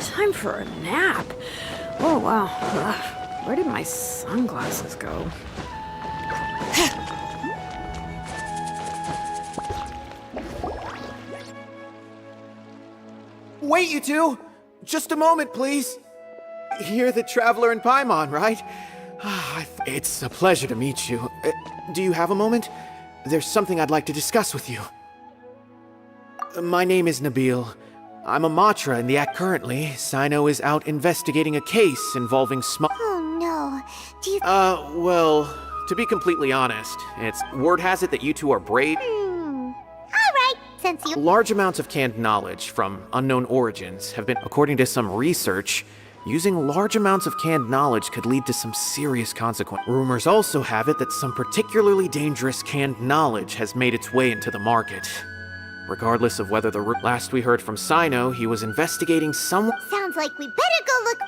Time for a nap. Oh, wow. Where did my sunglasses go? Wait, you two! Just a moment, please. You're the Traveler in Paimon, right? It's a pleasure to meet you. Do you have a moment? There's something I'd like to discuss with you. My name is Nabil. I'm a Matra in the act currently. Sino is out investigating a case involving Oh no. Do you... well, to be completely honest, word has it that you two are brave. Alright, since you... Large amounts of canned knowledge from unknown origins have been, according to some research, using large amounts of canned knowledge could lead to some serious consequences. Rumors also have it that some particularly dangerous canned knowledge has made its way into the market. Regardless of whether last we heard from Sino, he was investigating someone. Sounds like we better go look...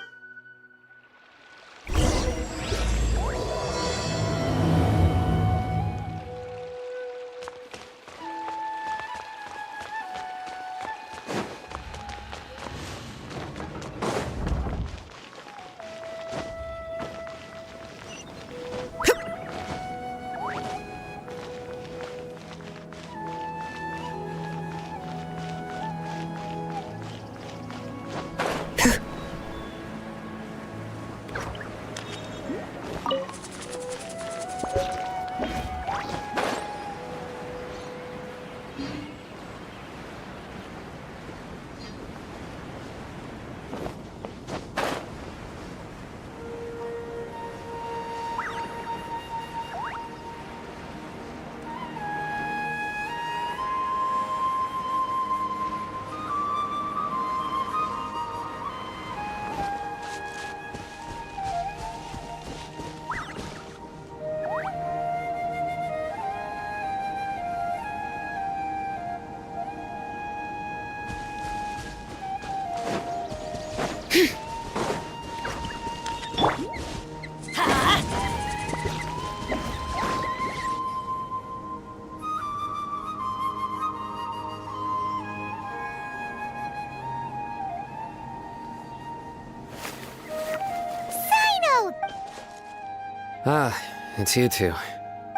It's you two.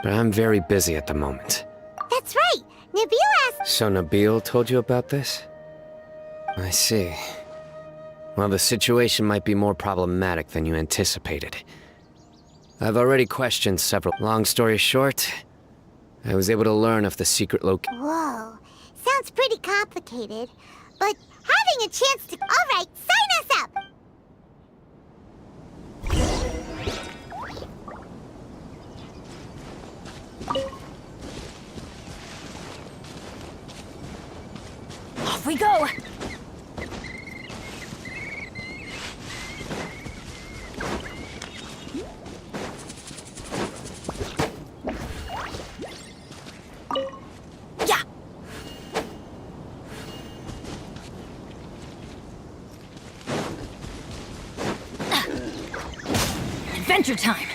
But I'm very busy at the moment. That's right! Nabil asked... So Nabil told you about this? I see. Well, the situation might be more problematic than you anticipated. I've already questioned several. Long story short, I was able to learn of the secret Whoa. Sounds pretty complicated. But having a chance to... Alright, sign us up! Off we go! Yeah! Adventure time!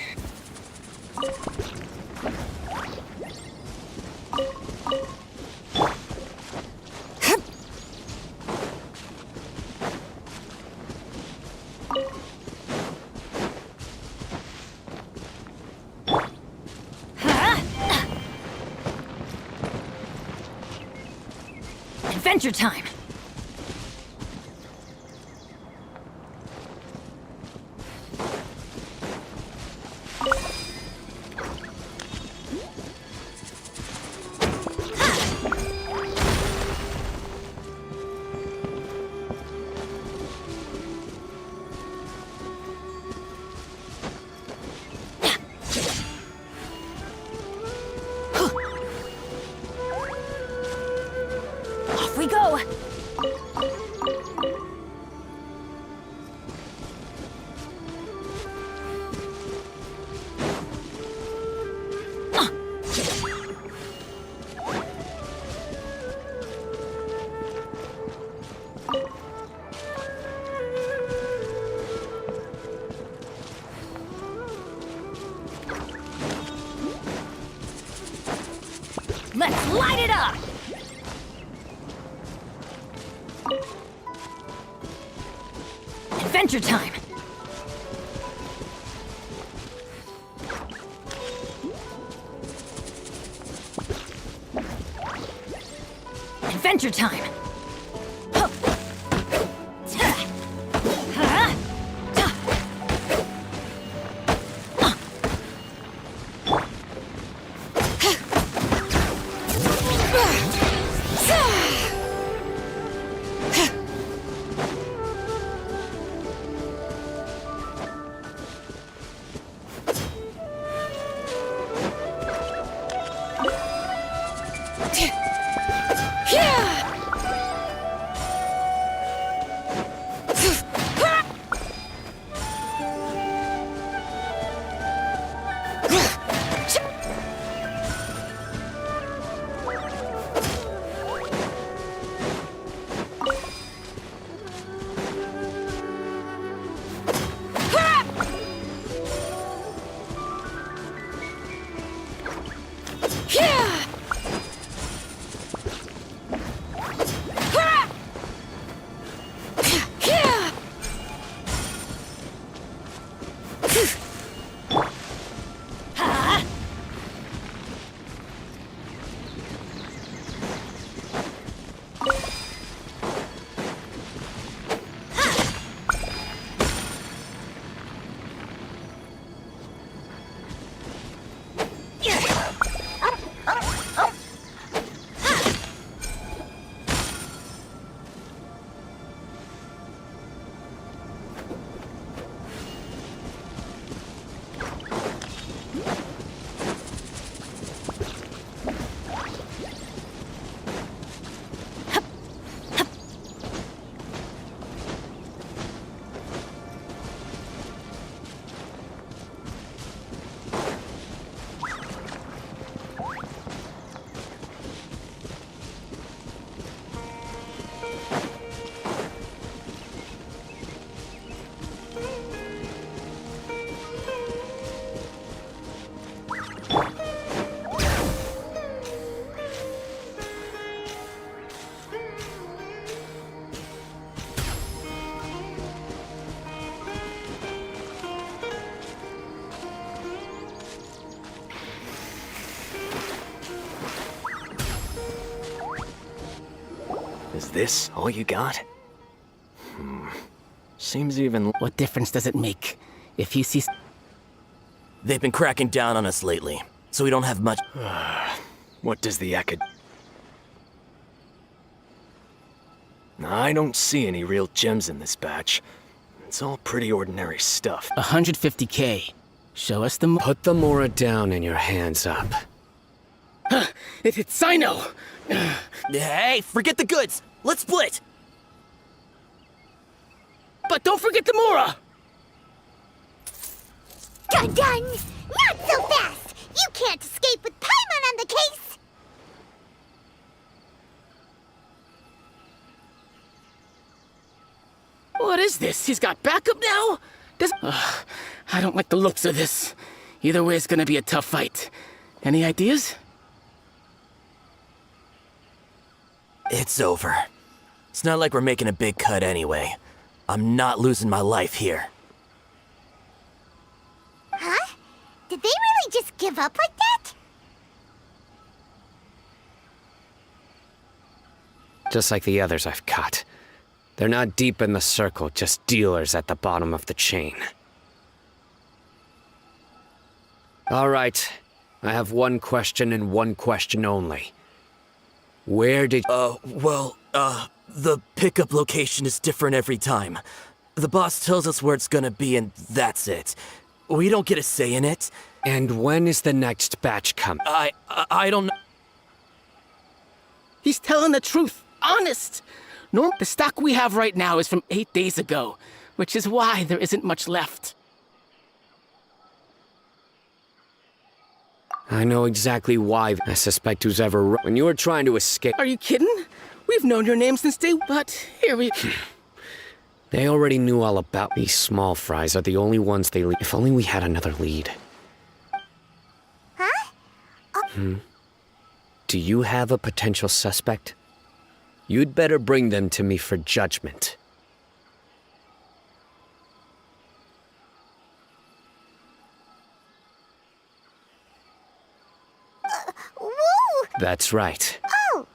Adventure time! Off we go! Adventure time! Adventure time! Huh. Huh. Is this all you got? Seems even... What difference does it make if he sees... They've been cracking down on us lately, so we don't have much... What does the acad... I don't see any real gems in this batch. It's all pretty ordinary stuff. 150K. Show us the... Put the Mora down and your hands up. It's Sino! Hey, forget the goods! Let's split! But don't forget the Mora! Dun dun! Not so fast! You can't escape with Paimon on the case! What is this? He's got backup now? I don't like the looks of this. Either way, it's gonna be a tough fight. Any ideas? It's over. It's not like we're making a big cut anyway. I'm not losing my life here. Huh? Did they really just give up like that? Just like the others I've caught. They're not deep in the circle, just dealers at the bottom of the chain. All right. I have one question and one question only. Where did... The pickup location is different every time. The boss tells us where it's gonna be and that's it. We don't get a say in it. And when is the next batch coming? I don't know. He's telling the truth. Honest! The stock we have right now is from 8 days ago, which is why there isn't much left. I know exactly why. I suspect who's ever... When you were trying to escape... Are you kidding? We've known your name since day... But here we... They already knew all about... These small fries are the only ones they lead. If only we had another lead. Huh? Do you have a potential suspect? You'd better bring them to me for judgment. Woo! That's right. Oh!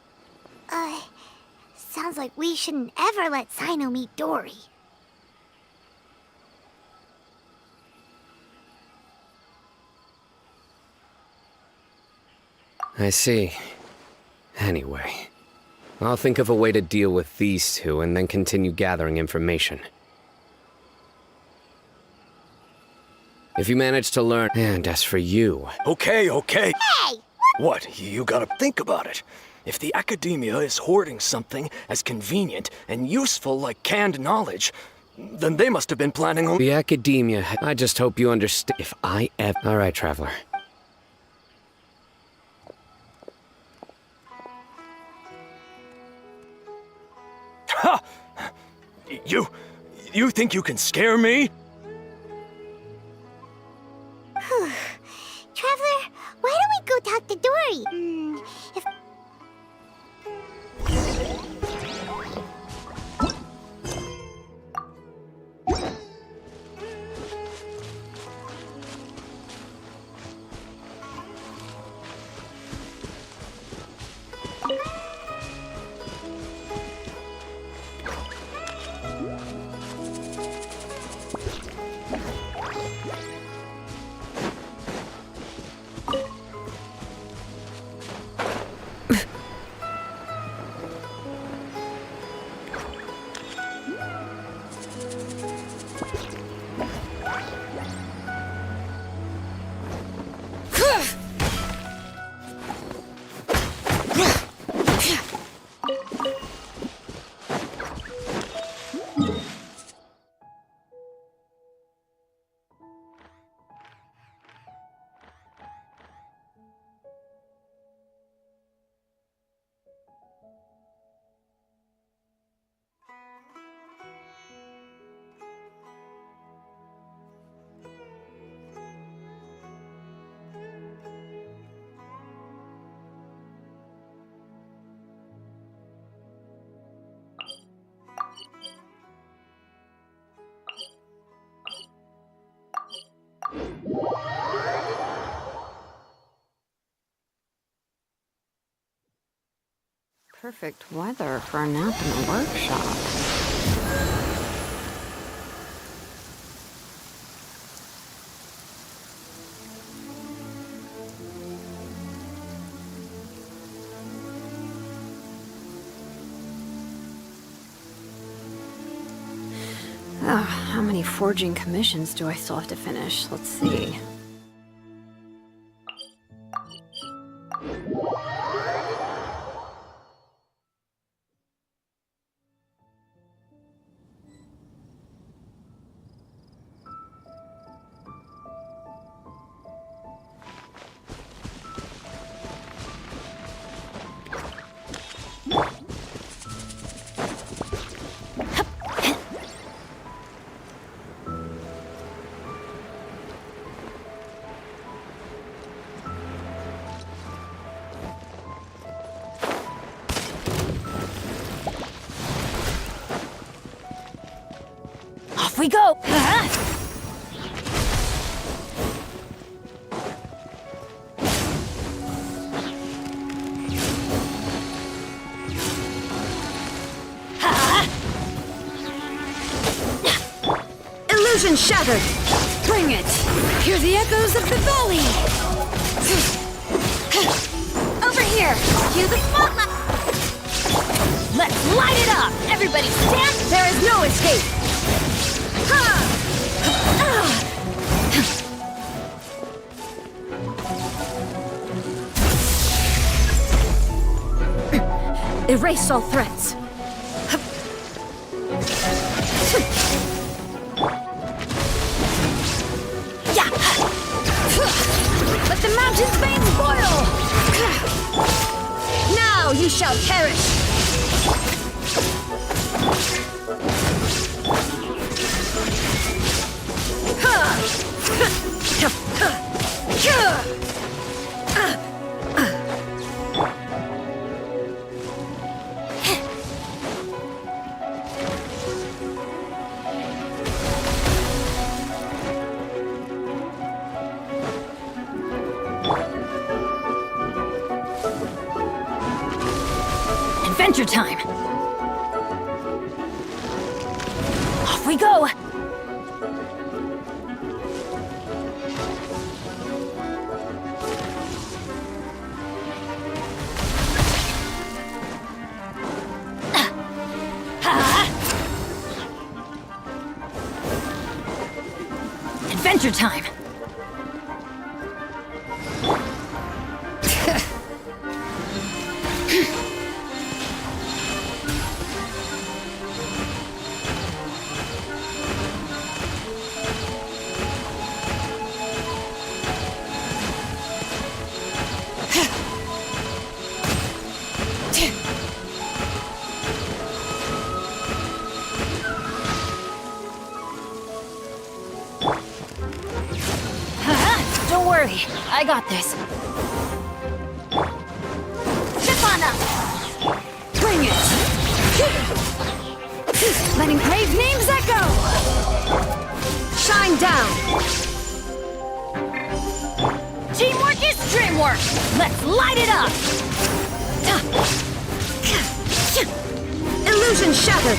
Sounds like we shouldn't ever let Sino meet Dory. I see. Anyway, I'll think of a way to deal with these two and then continue gathering information. If you manage to learn... And as for you... Okay. Hey! What? You gotta think about it. If the academia is hoarding something as convenient and useful like canned knowledge, then they must have been planning on... The academia... I just hope you understand... If I ever... Alright, Traveler. Ha! You think you can scare me? Traveler, why don't we go talk to Dory? If... Perfect weather for a nap in the workshop. How many forging commissions do I still have to finish? Let's see. Off we go! Illusion shattered! Bring it! Hear the echoes of the valley! Over here! Cue the spotlight! Let's light it up! Everybody stand! There is no escape! Erase all threats. Let the mountain's veins boil! Now you shall perish! Adventure time! Off we go! Adventure time! Don't worry, I got this. Step on up! Bring it! Letting brave names echo! Shine down! Teamwork is dreamwork! Let's light it up! Illusion shattered!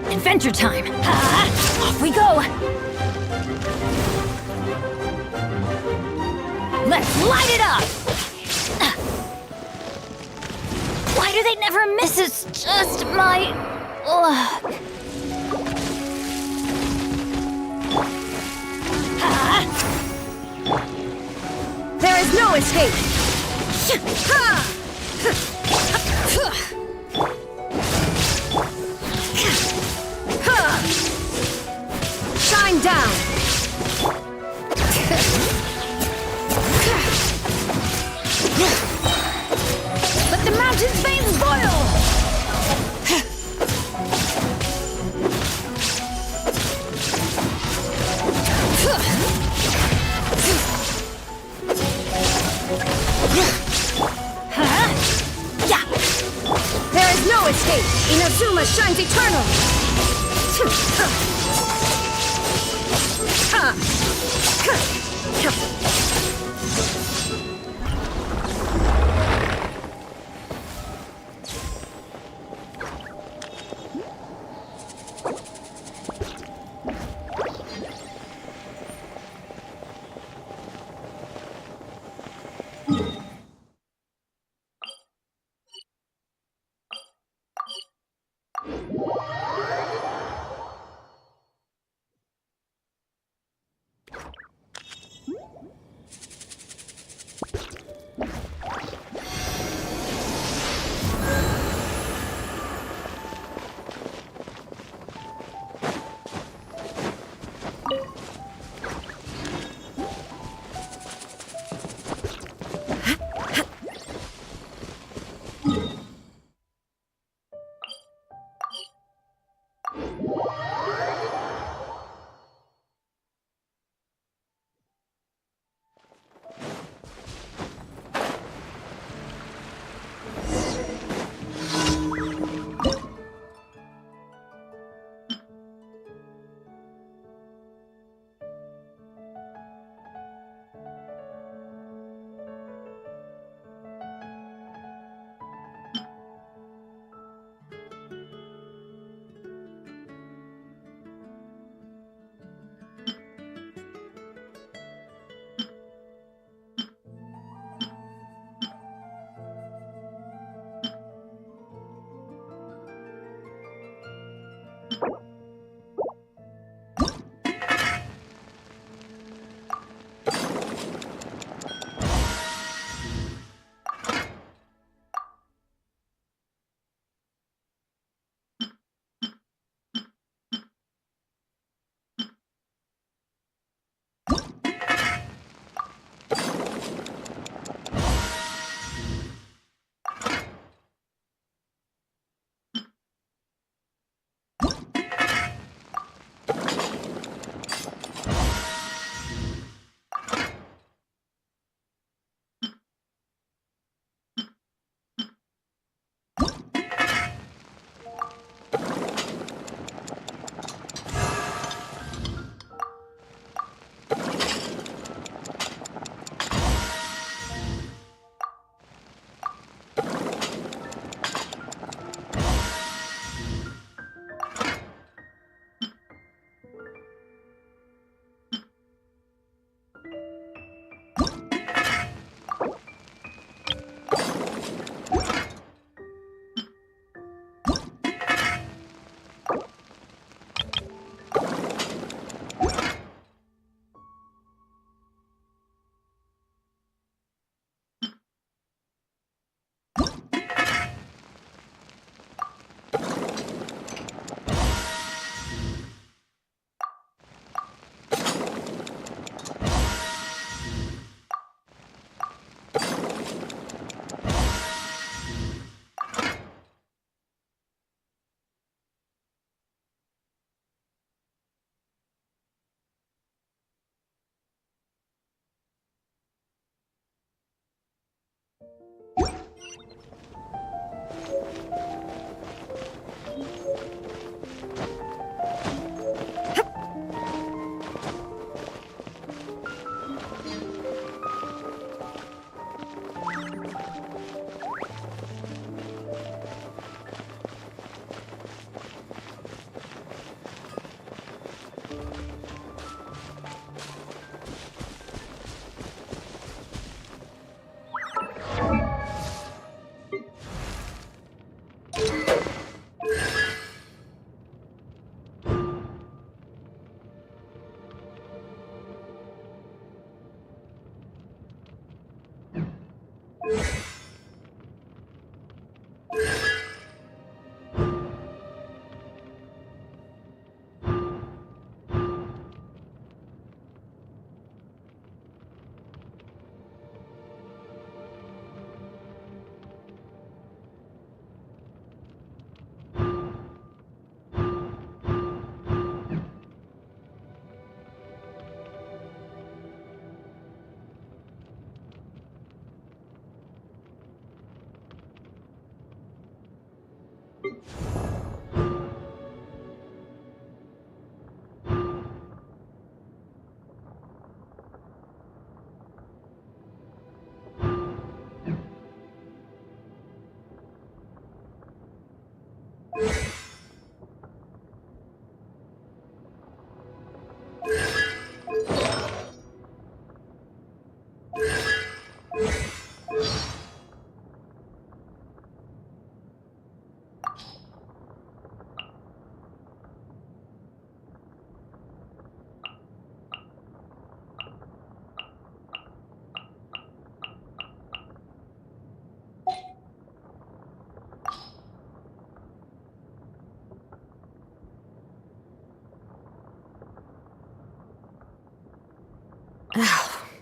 Adventure time! Off we go! Let's light it up! Why do they never miss? This is just my luck. There is no escape! Shine down! Let the mountain's veins boil! There is no escape! Inazuma shines eternal!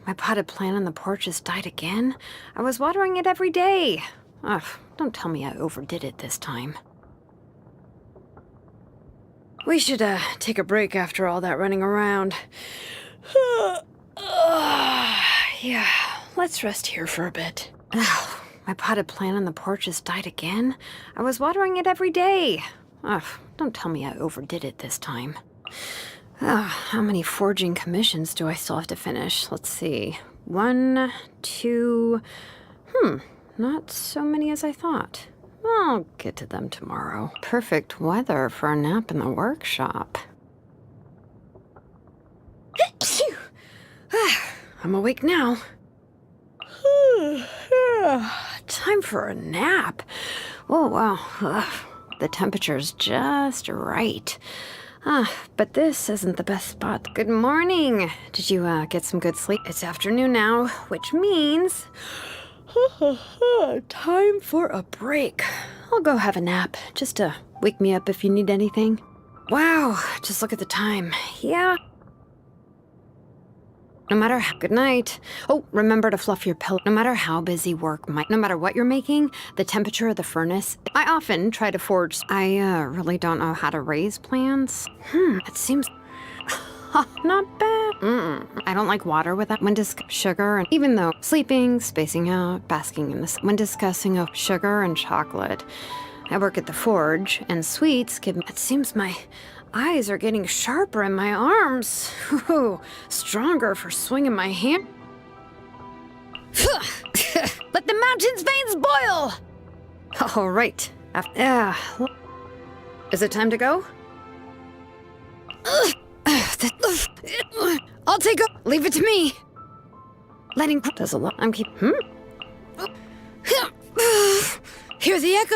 My potted plant on the porch has died again. I was watering it every day. Ugh, don't tell me I overdid it this time. We should, take a break after all that running around. Yeah, let's rest here for a bit. Ugh, my potted plant on the porch has died again. I was watering it every day. Ugh, don't tell me I overdid it this time. How many forging commissions do I still have to finish? Let's see. 1, 2... not so many as I thought. I'll get to them tomorrow. Perfect weather for a nap in the workshop. I'm awake now. Time for a nap. Oh, wow. The temperature's just right. But this isn't the best spot. Good morning. Did you, get some good sleep? It's afternoon now, which means... time for a break. I'll go have a nap, just to wake me up if you need anything. Wow, just look at the time. Yeah. No matter how... Good night. Oh, remember to fluff your pillow. No matter how busy work might... No matter what you're making, the temperature of the furnace... I often try to forge... I, really don't know how to raise plants. It seems... not bad. I don't like water without... When sugar and... Even though sleeping, spacing out, basking in the... When discussing of sugar and chocolate... I work at the forge, and sweets give me... It seems my... eyes are getting sharper in my arms. Ooh, stronger for swinging my hand. Let the mountain's veins boil! All right. Is it time to go? I'll take it. Leave it to me. Letting... Does a lot... I'm keep... Hear the echo?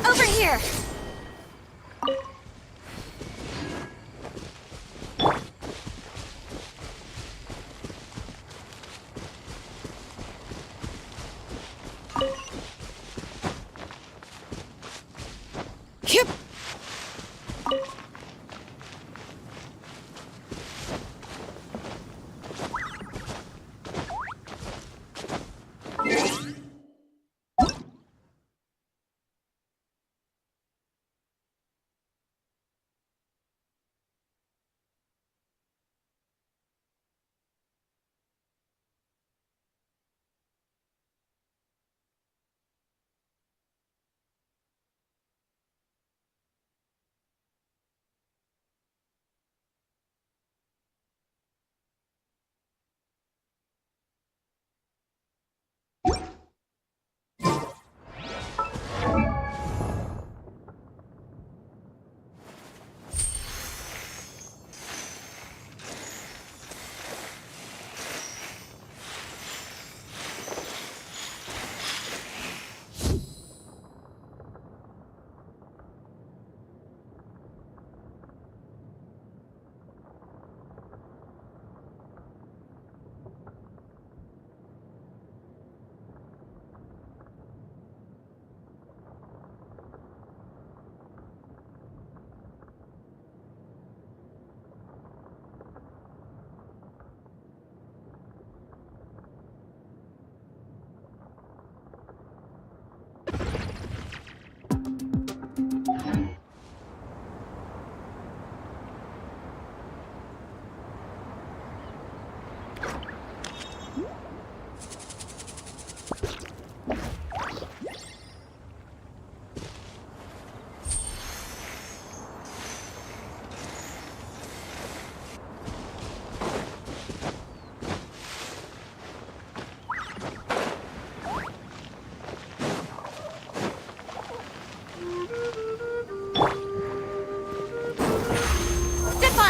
Over here! Yep.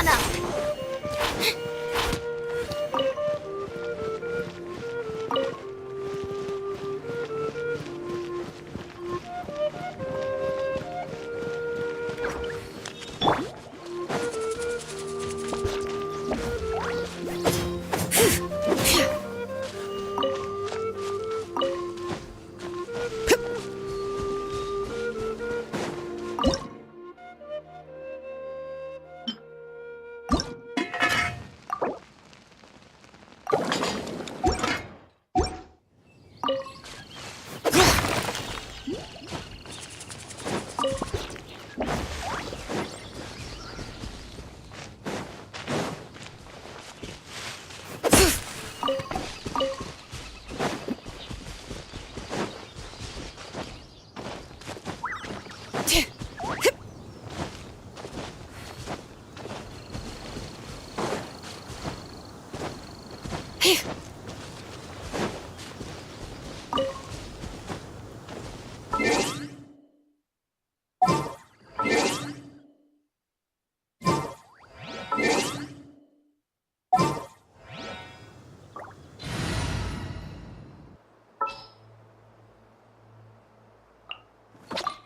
banana!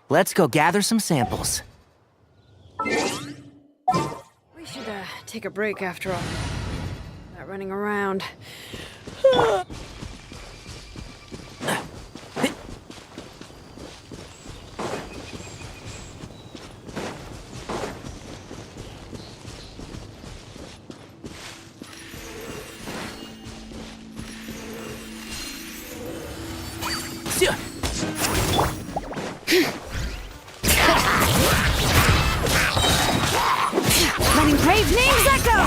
Let's go gather some samples. We should take a break after all. Not running around. Letting brave names echo!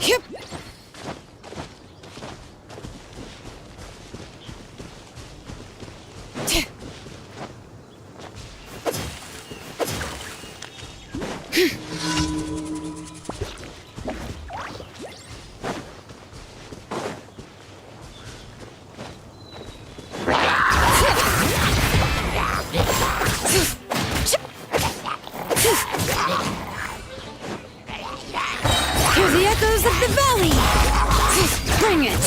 Yep. Hear the echoes of the valley! Bring it!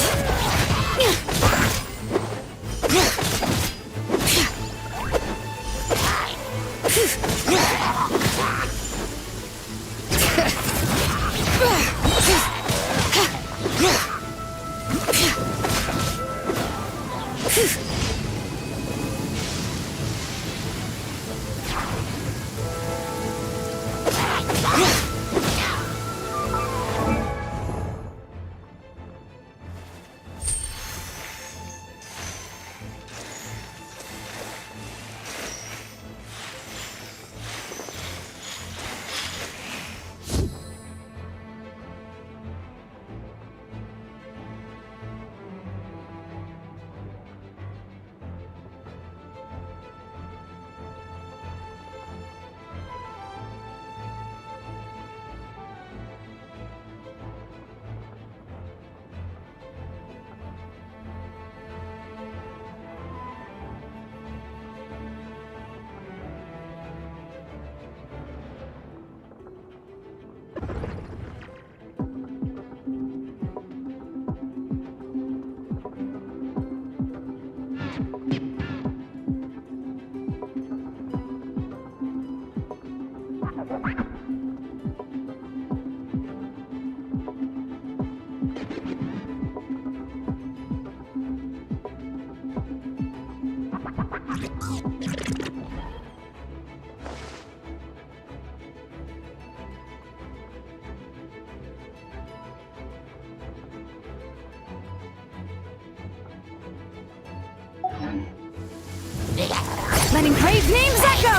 Letting brave names echo!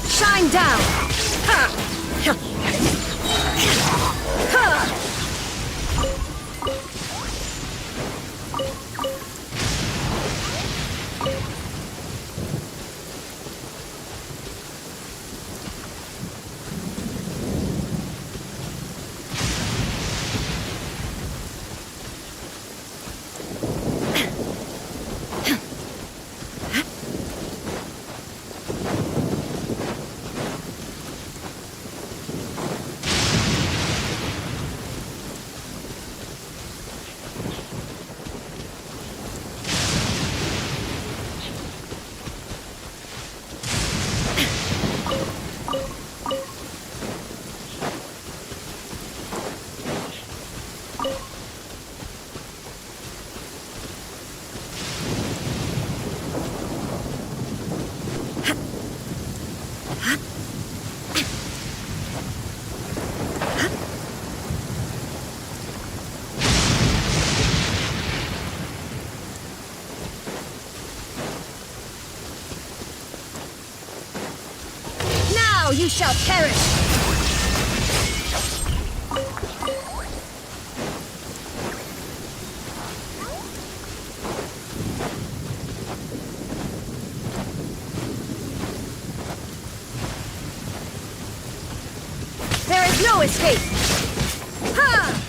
Shine down! you shall perish! There is no escape! Ha!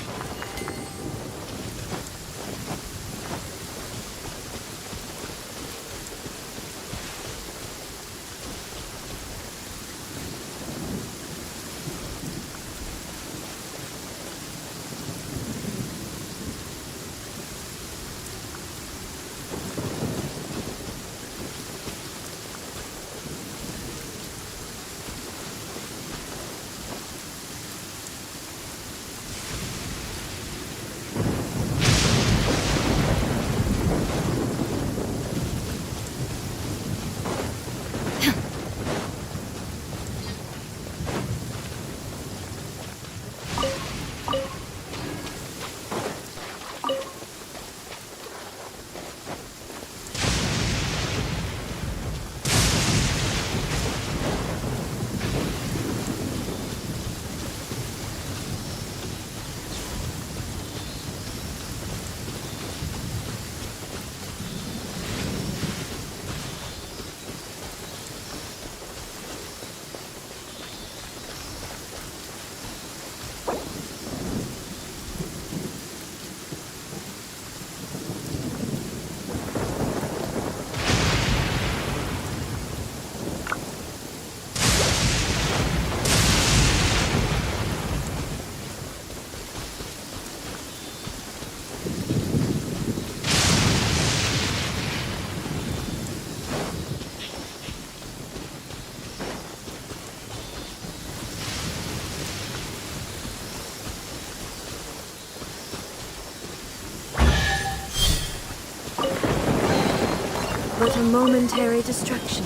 But a momentary distraction.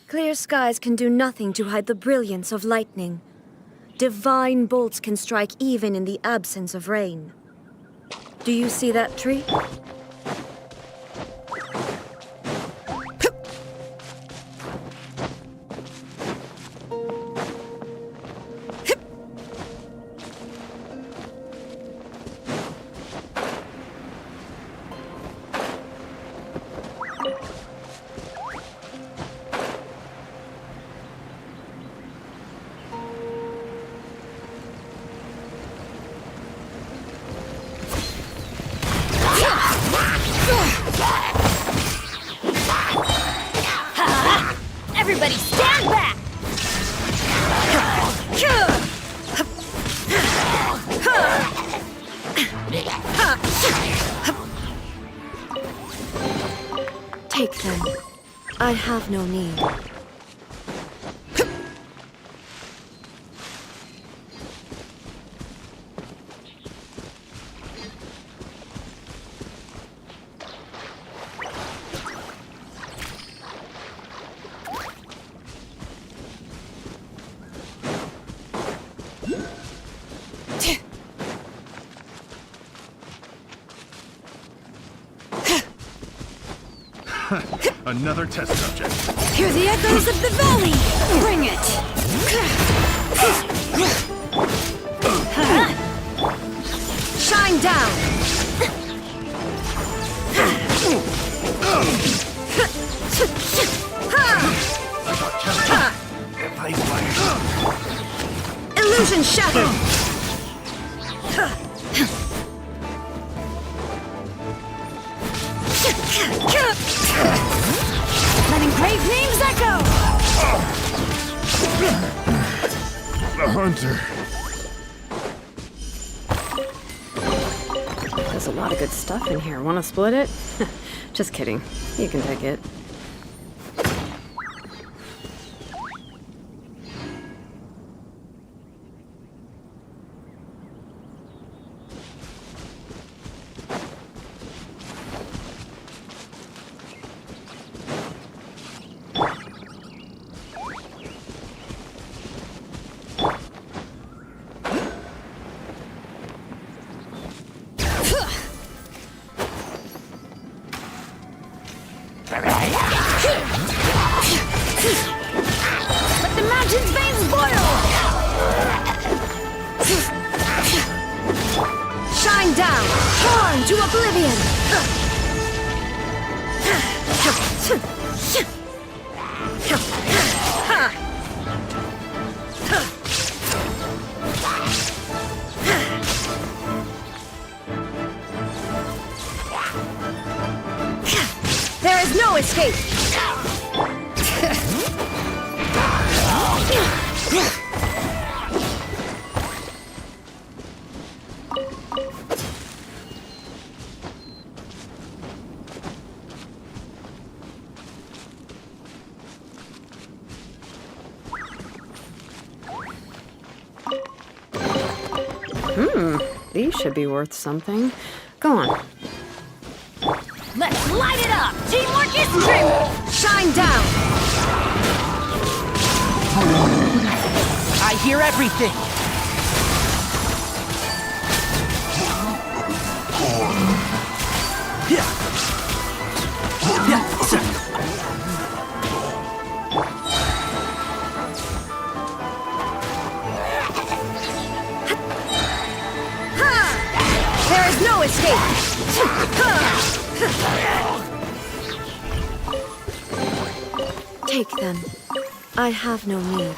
Clear skies can do nothing to hide the brilliance of lightning. Divine bolts can strike even in the absence of rain. Do you see that tree? Everybody stand back! Take them. I have no need. Another test subject. Hear the echoes of the valley! Bring it! Shine down! Illusion shattered! Let engraved names echo! The hunter. There's a lot of good stuff in here. Want to split it? Just kidding. You can take it. Let the mountain's veins boil! Shine down! Torn to oblivion! There is no escape! These should be worth something. Go on. Let's light it up! Teamwork is dreamwork! Shine down! I hear everything. There is no escape! Take them. I have no need.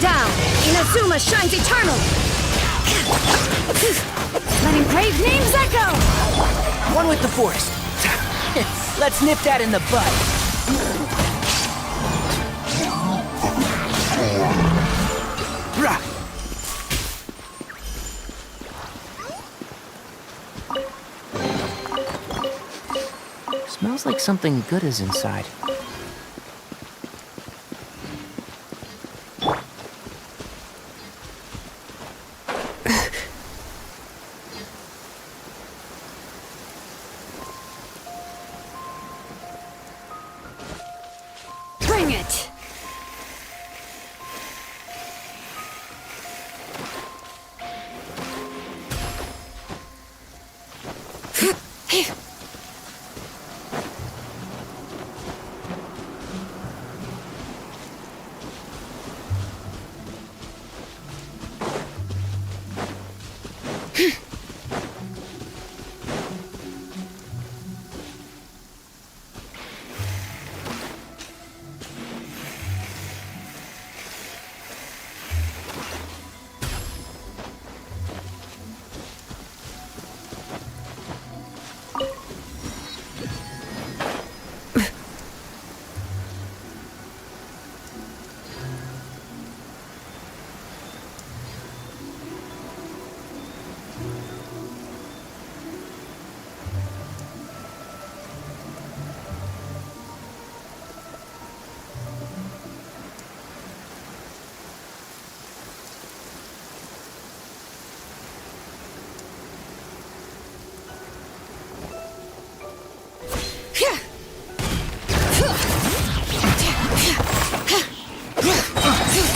down! Inazuma shines eternal! Letting brave names echo! One with the forest. Let's nip that in the bud. Rah! Smells like something good is inside. Bring it!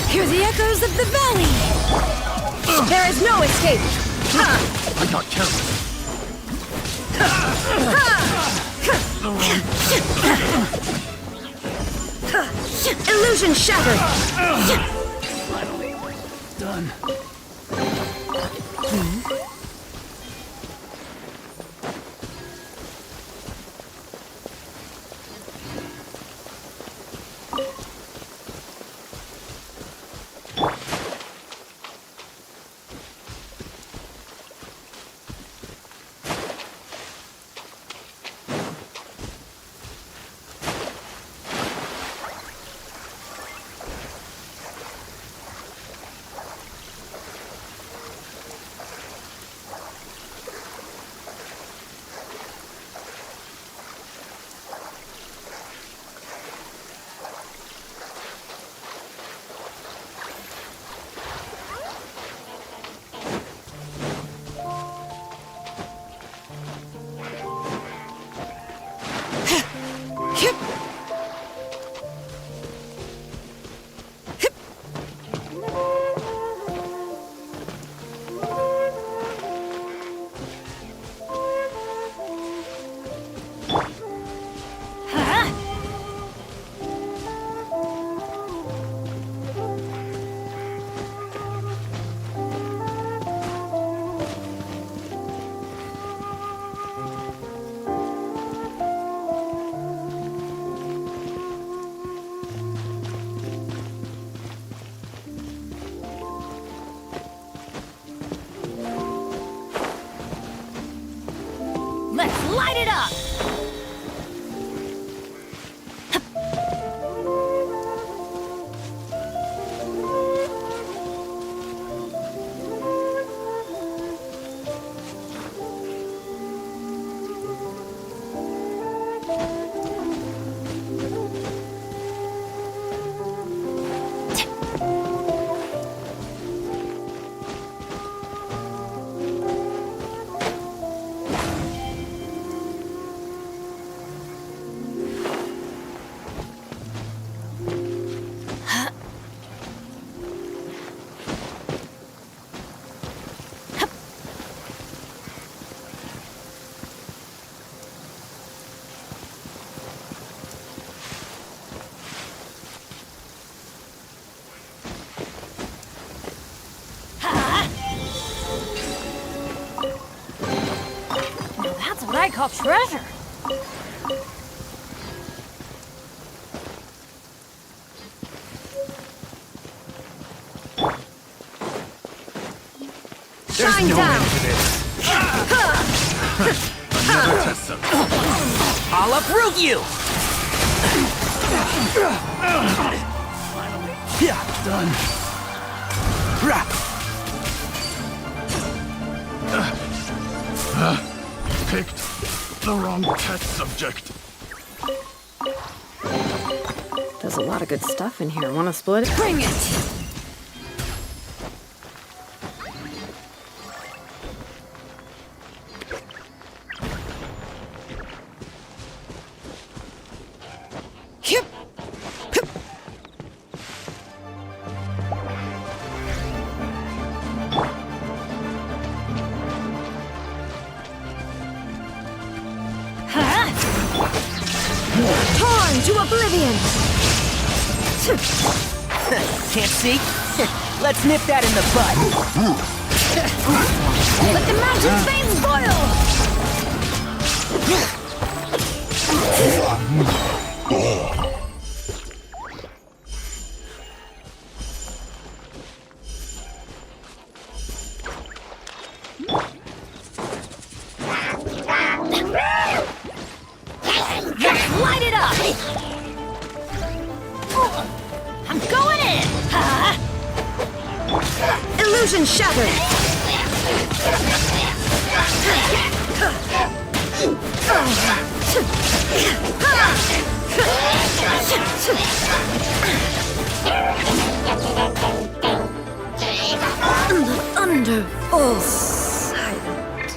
Hear the echoes of the valley! There is no escape! I got carried. Illusion shattered! Finally. Done. Let's light it up! That's what I call treasure. Shine down! Another test subject. I'll uproot you! Done. Picked the wrong test subject. There's a lot of good stuff in here. Want to split it? Bring it! Torn to oblivion! Can't see? Let's nip that in the bud. Let the mountain veins boil! Light it up! I'm going in! Illusion shattered! The thunder falls silent.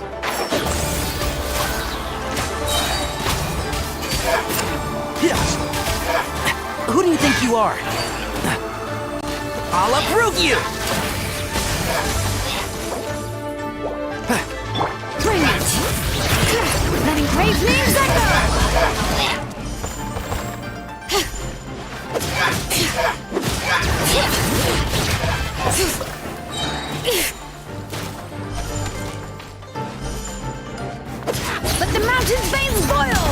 Who do you think you are? I'll uproot you! Bring it! That engraved name's echo! Let the mountain's veins boil!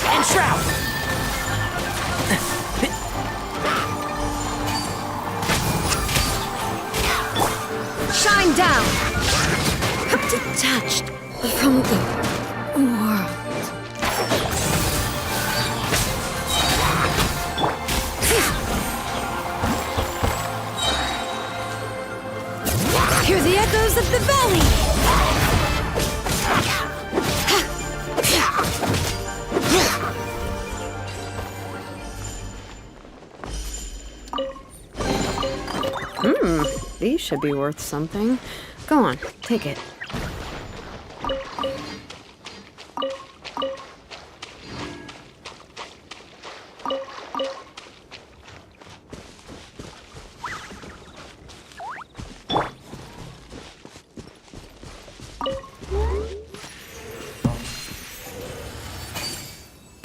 And shroud! Shine down! Detached from the world. Hear the echoes of the valley! These should be worth something. Go on, take it.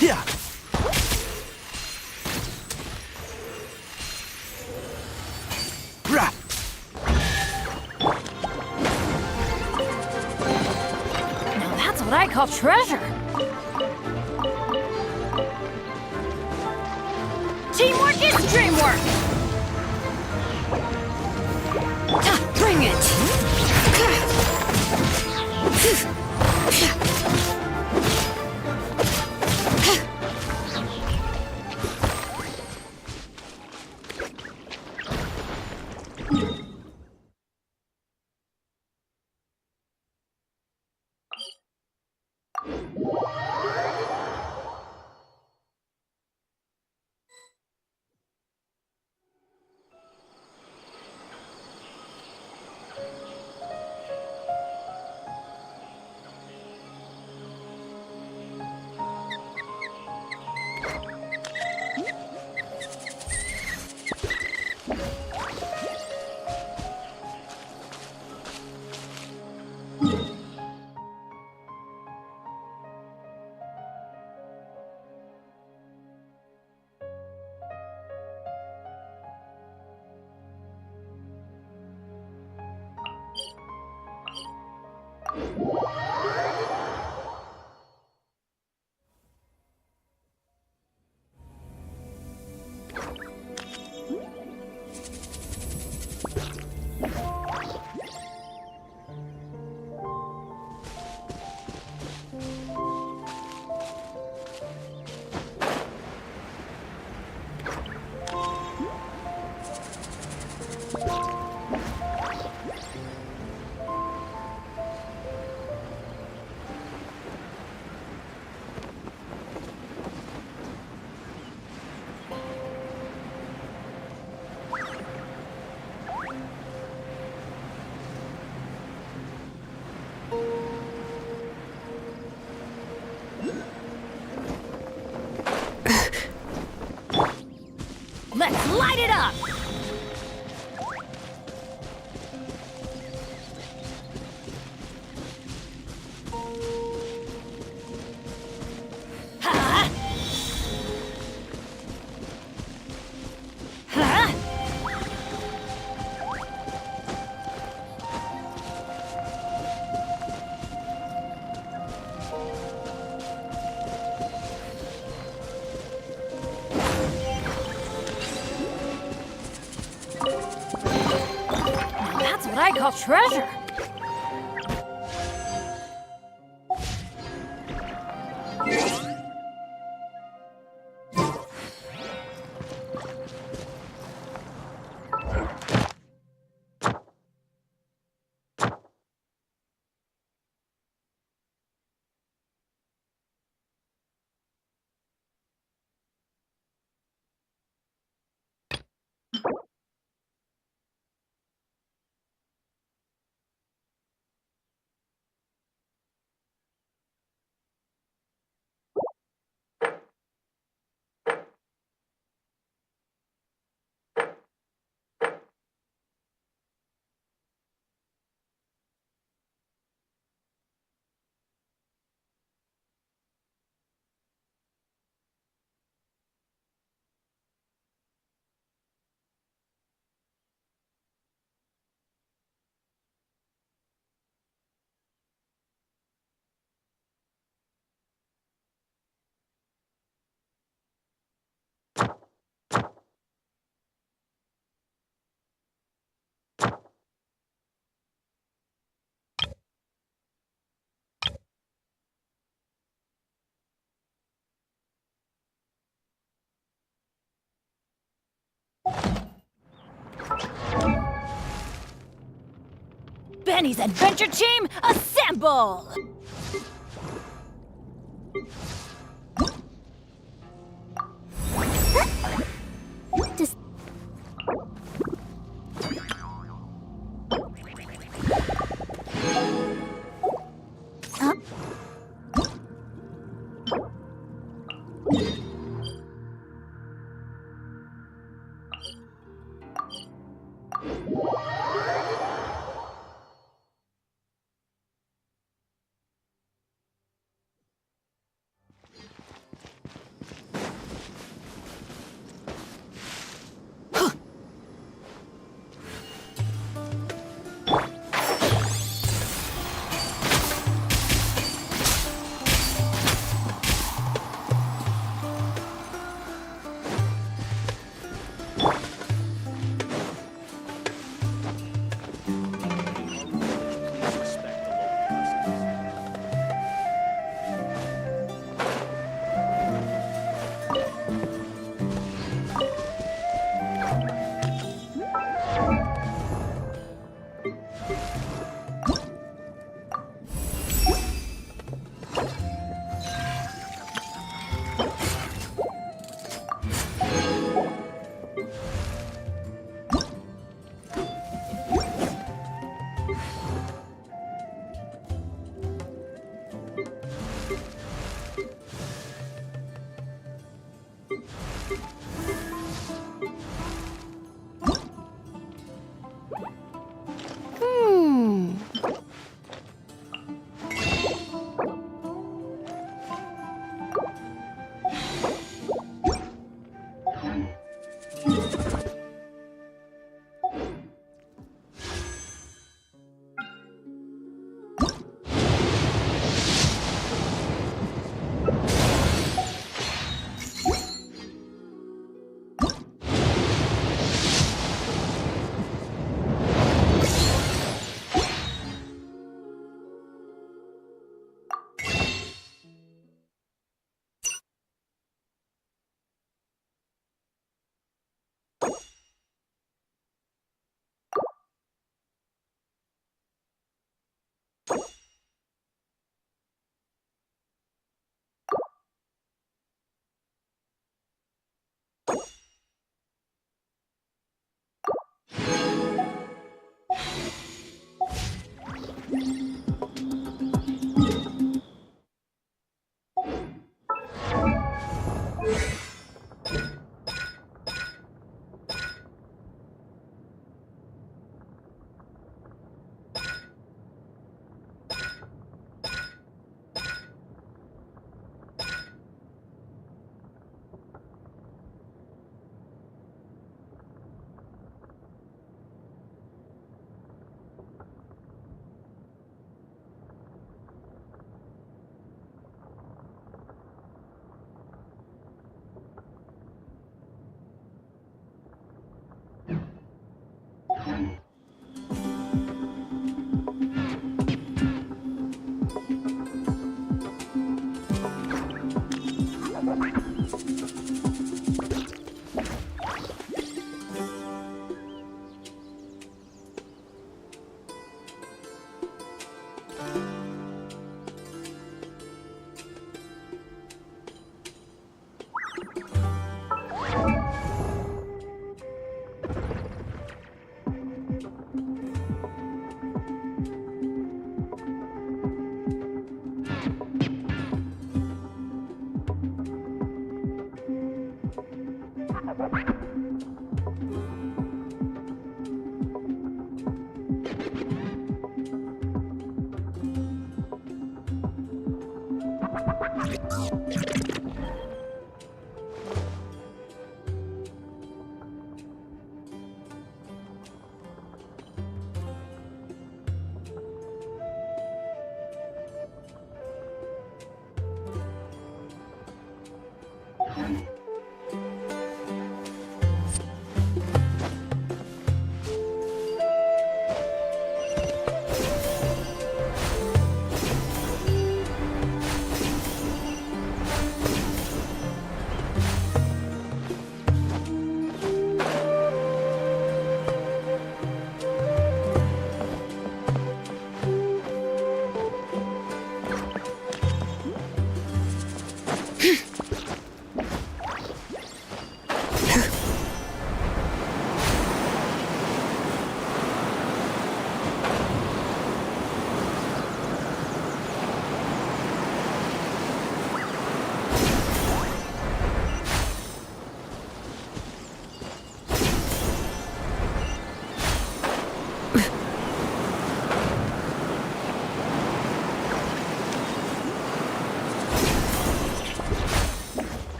Yeah. Rah. Now that's what I call treasure. Teamwork is dreamwork. Bring it. Let's light it up! Ha! Ha! That's what I call treasure. Benny's adventure team, assemble! Does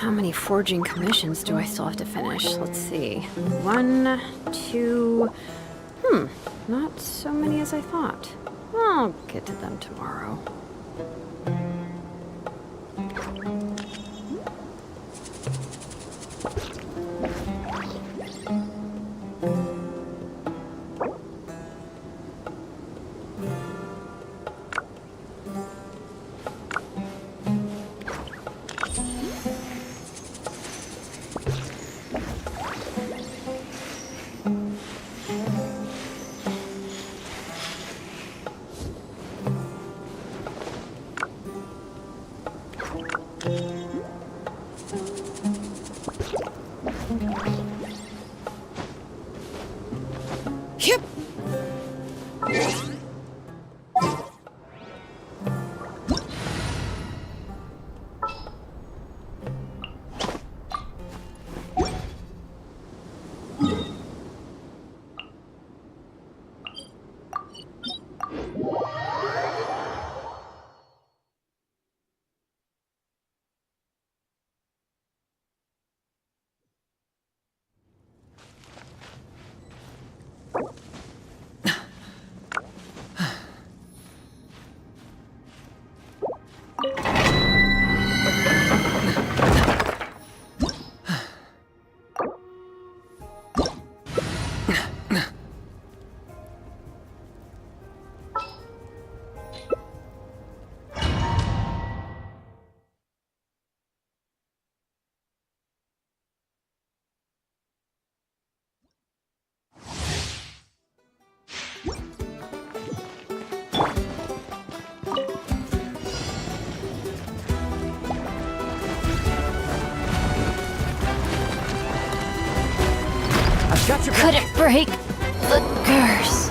How many forging commissions do I still have to finish? Let's see. 1, 2... not so many as I thought. I'll get to them tomorrow. Could it break the curse?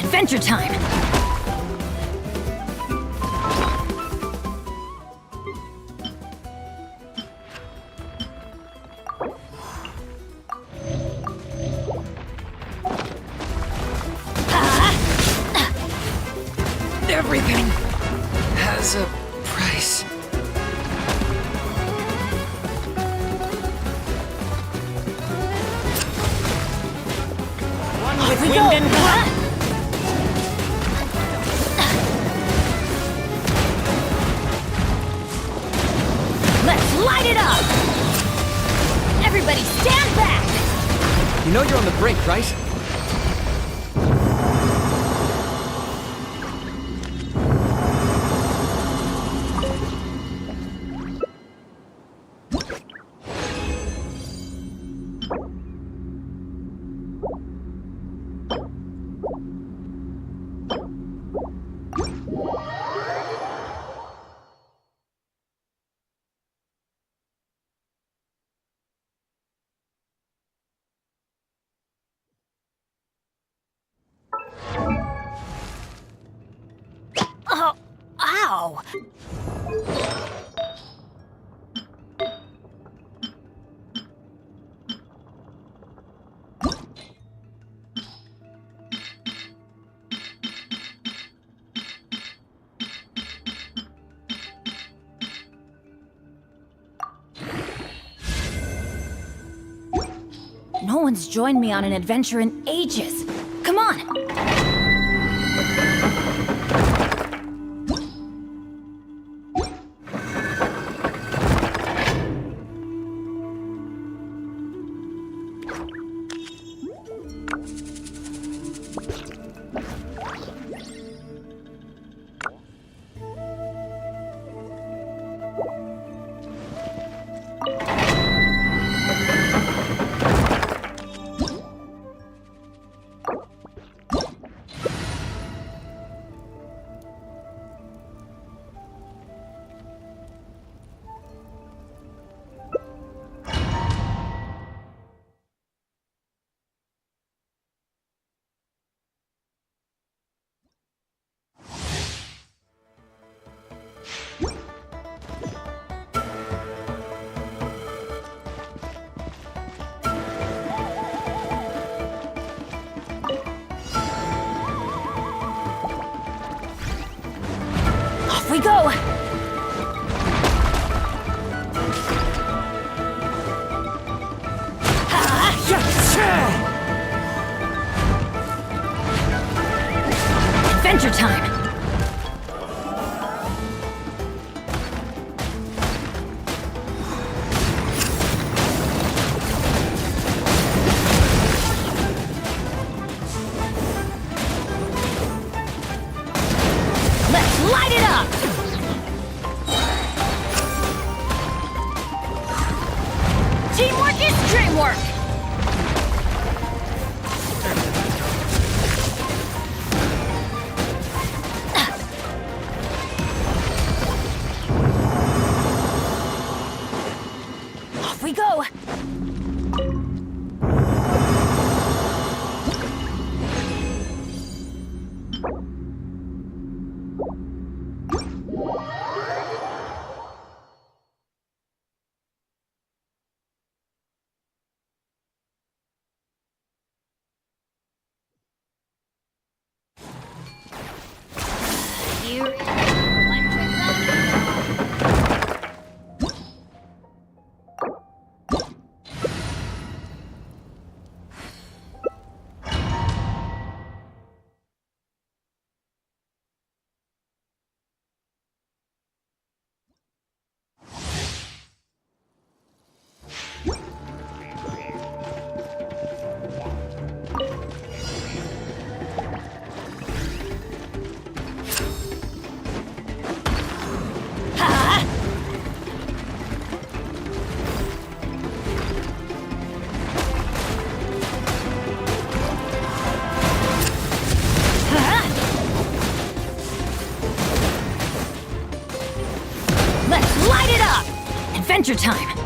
Adventure time! Everything has a price. One with wind and blood. Everybody stand back! You know you're on the brink, right? Oh, ow! No one's joined me on an adventure in ages. Come on! Off we go! Adventure time! Let's light it up! Teamwork is dreamwork! Off we go! Let's light it up! Adventure time!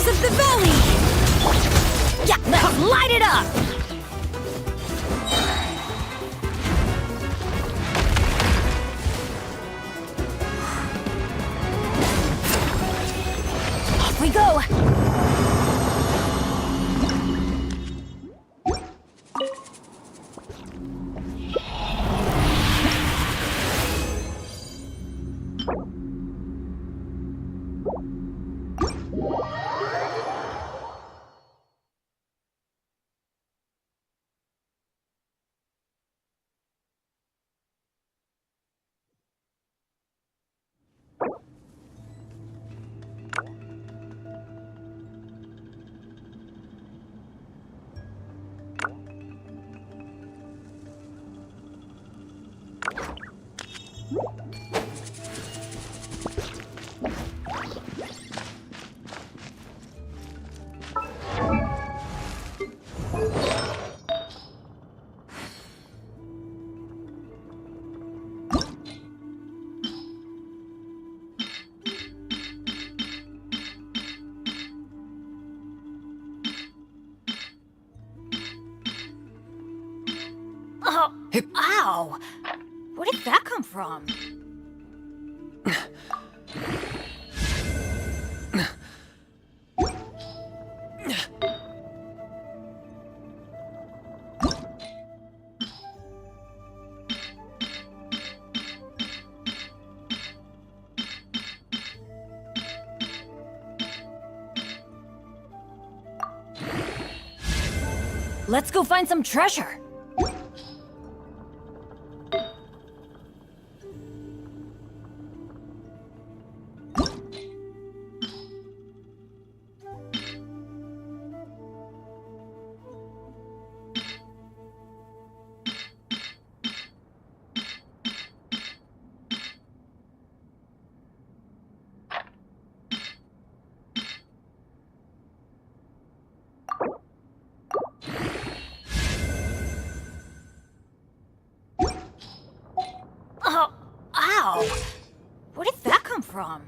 of the valley! Yeah, let's light it up! Off we go! Oh, ow! Where did that come from? Let's go find some treasure. Oh, ow! Where did that come from?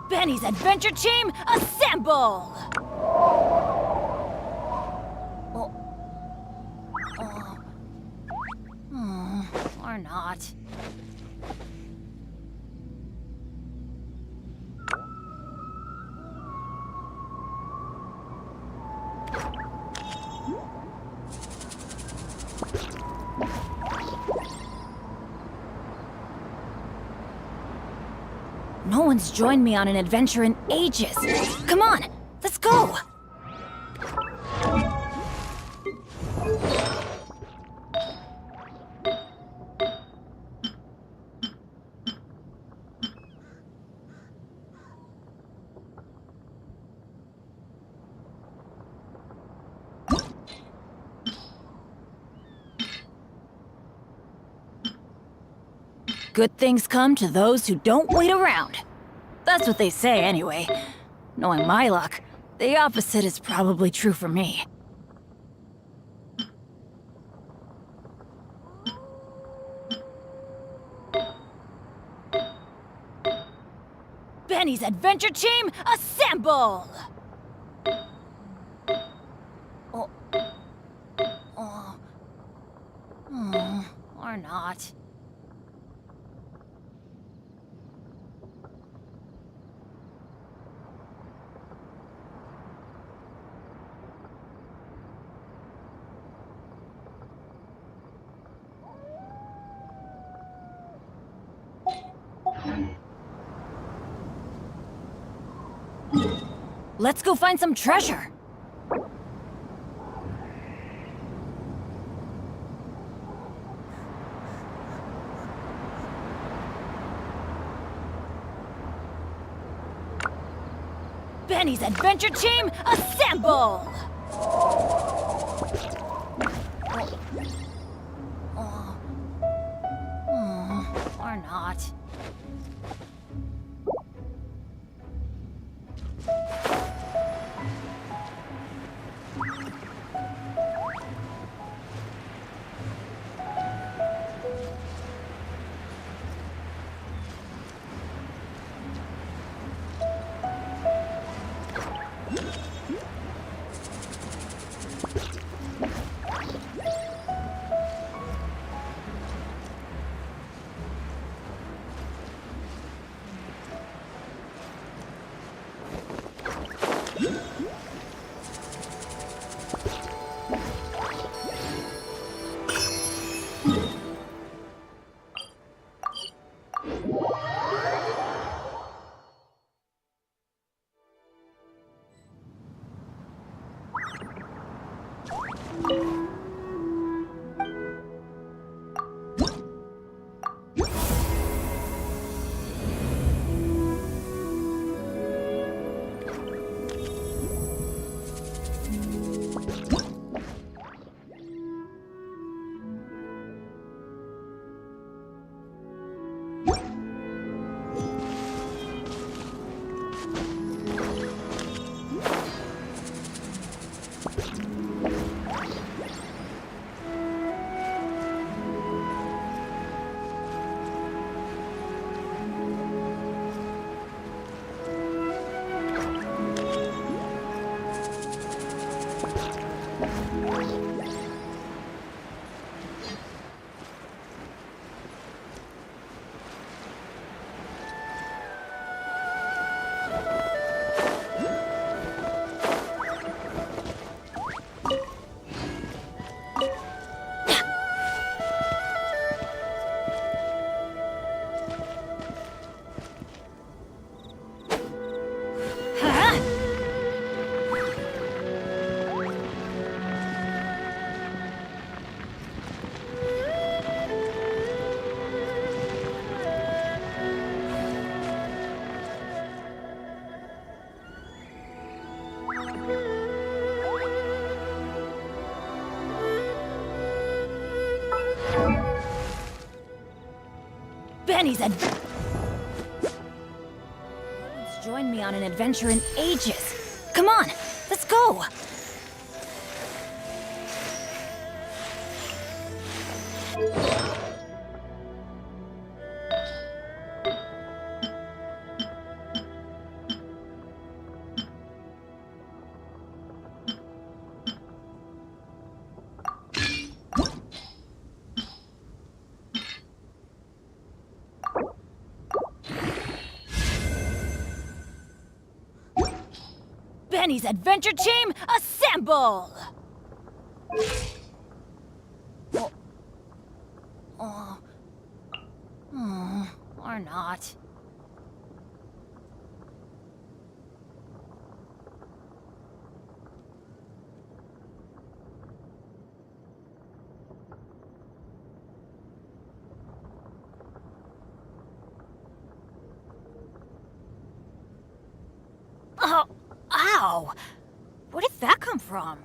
Benny's adventure team, assemble! Or not. No one's joined me on an adventure in ages. Come on, let's go! Good things come to those who don't wait around. That's what they say, anyway. Knowing my luck, the opposite is probably true for me. Benny's adventure team, assemble! Or not. Let's go find some treasure. Benny's Adventure Team, assemble! Or not. Benny's No one's joined me on an adventure in ages. Come on, let's go! Benny's Adventure Team, assemble! Or not. Oh, ow! Where did that come from?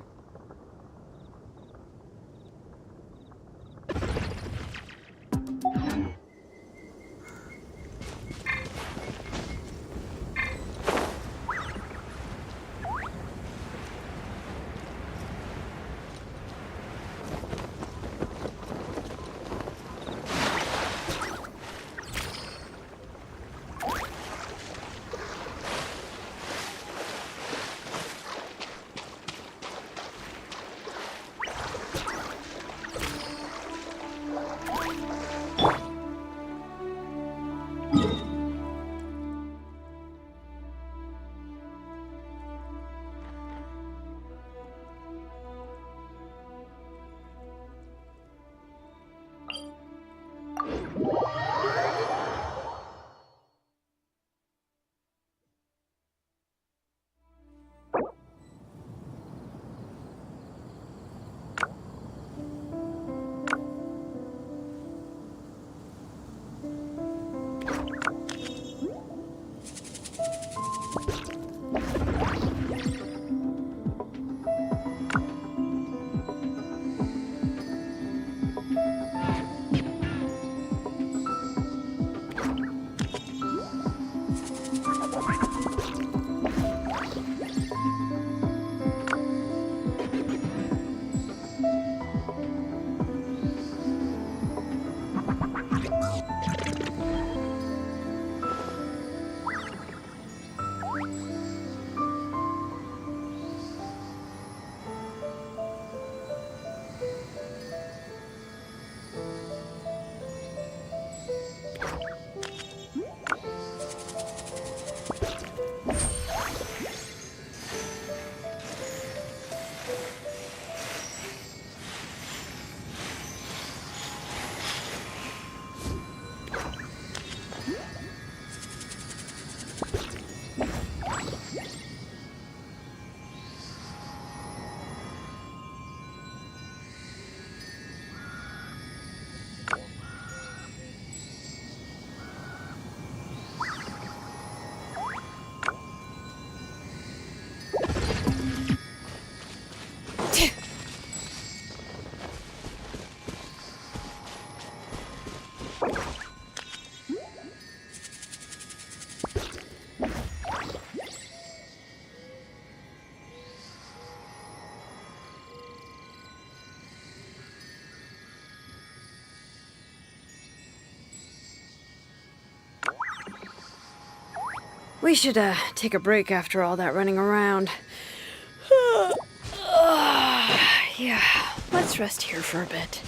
We should, take a break after all that running around. Yeah, let's rest here for a bit.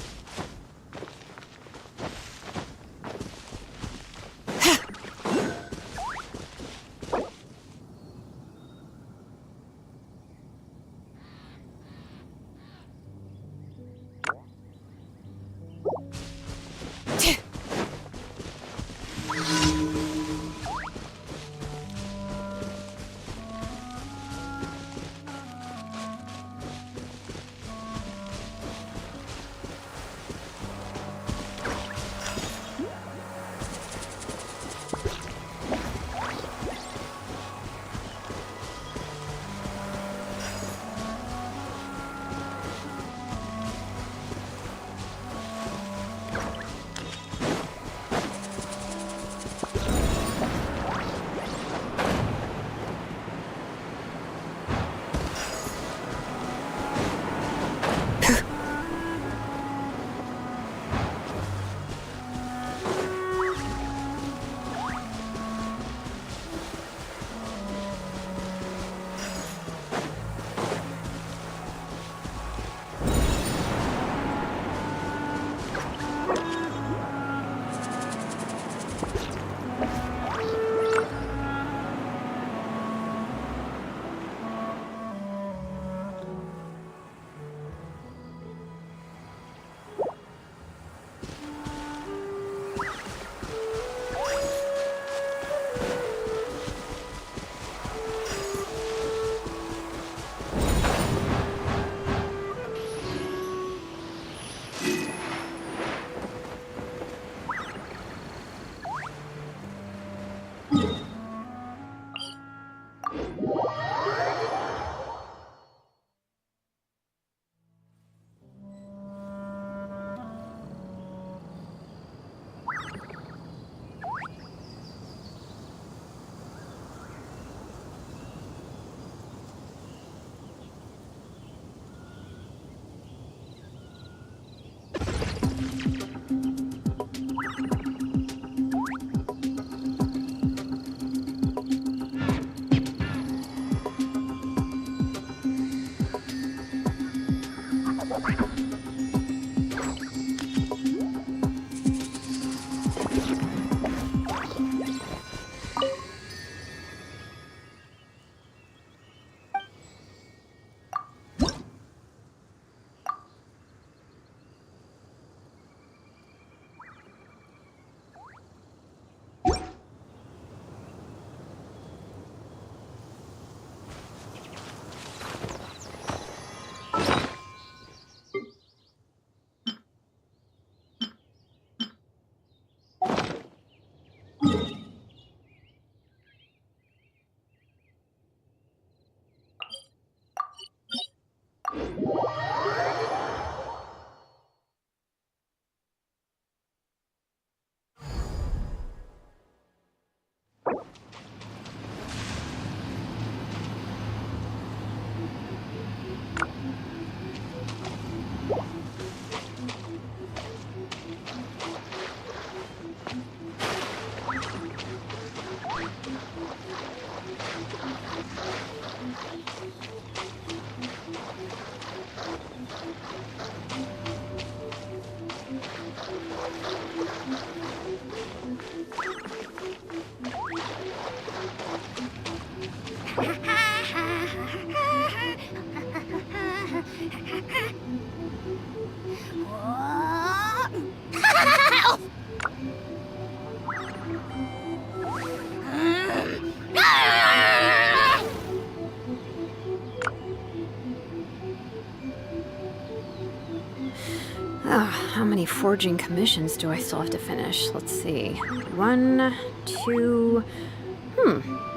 forging commissions do I still have to finish? Let's see. 1, 2...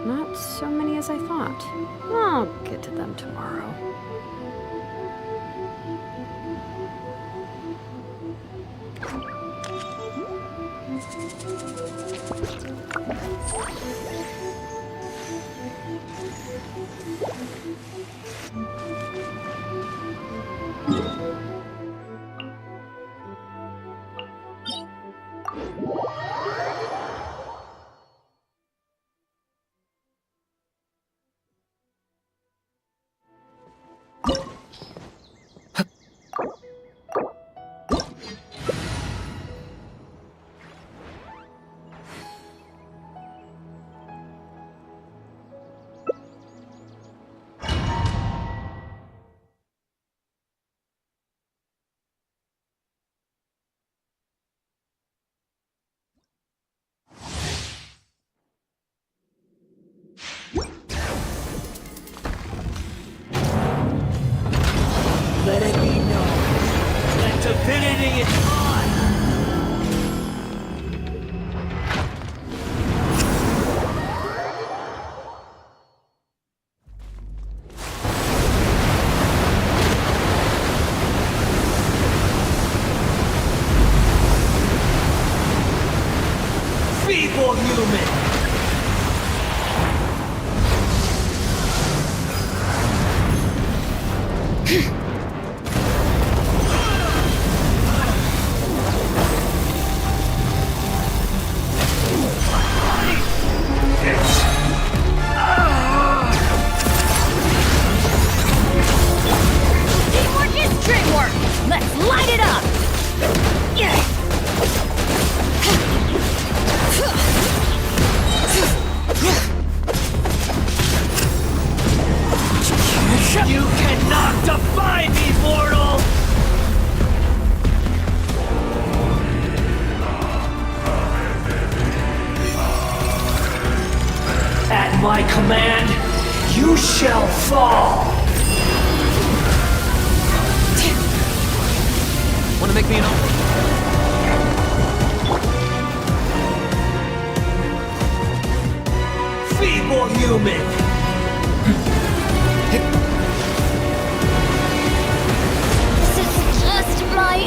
not so many as I thought. I'll get to them tomorrow. Let it be known that divinity is on! Feeble human! Teamwork is dreamwork! Let's light it up! You cannot defy me, mortal! At my command, you shall fall! Wanna make me an offer? Feeble human! This is just my...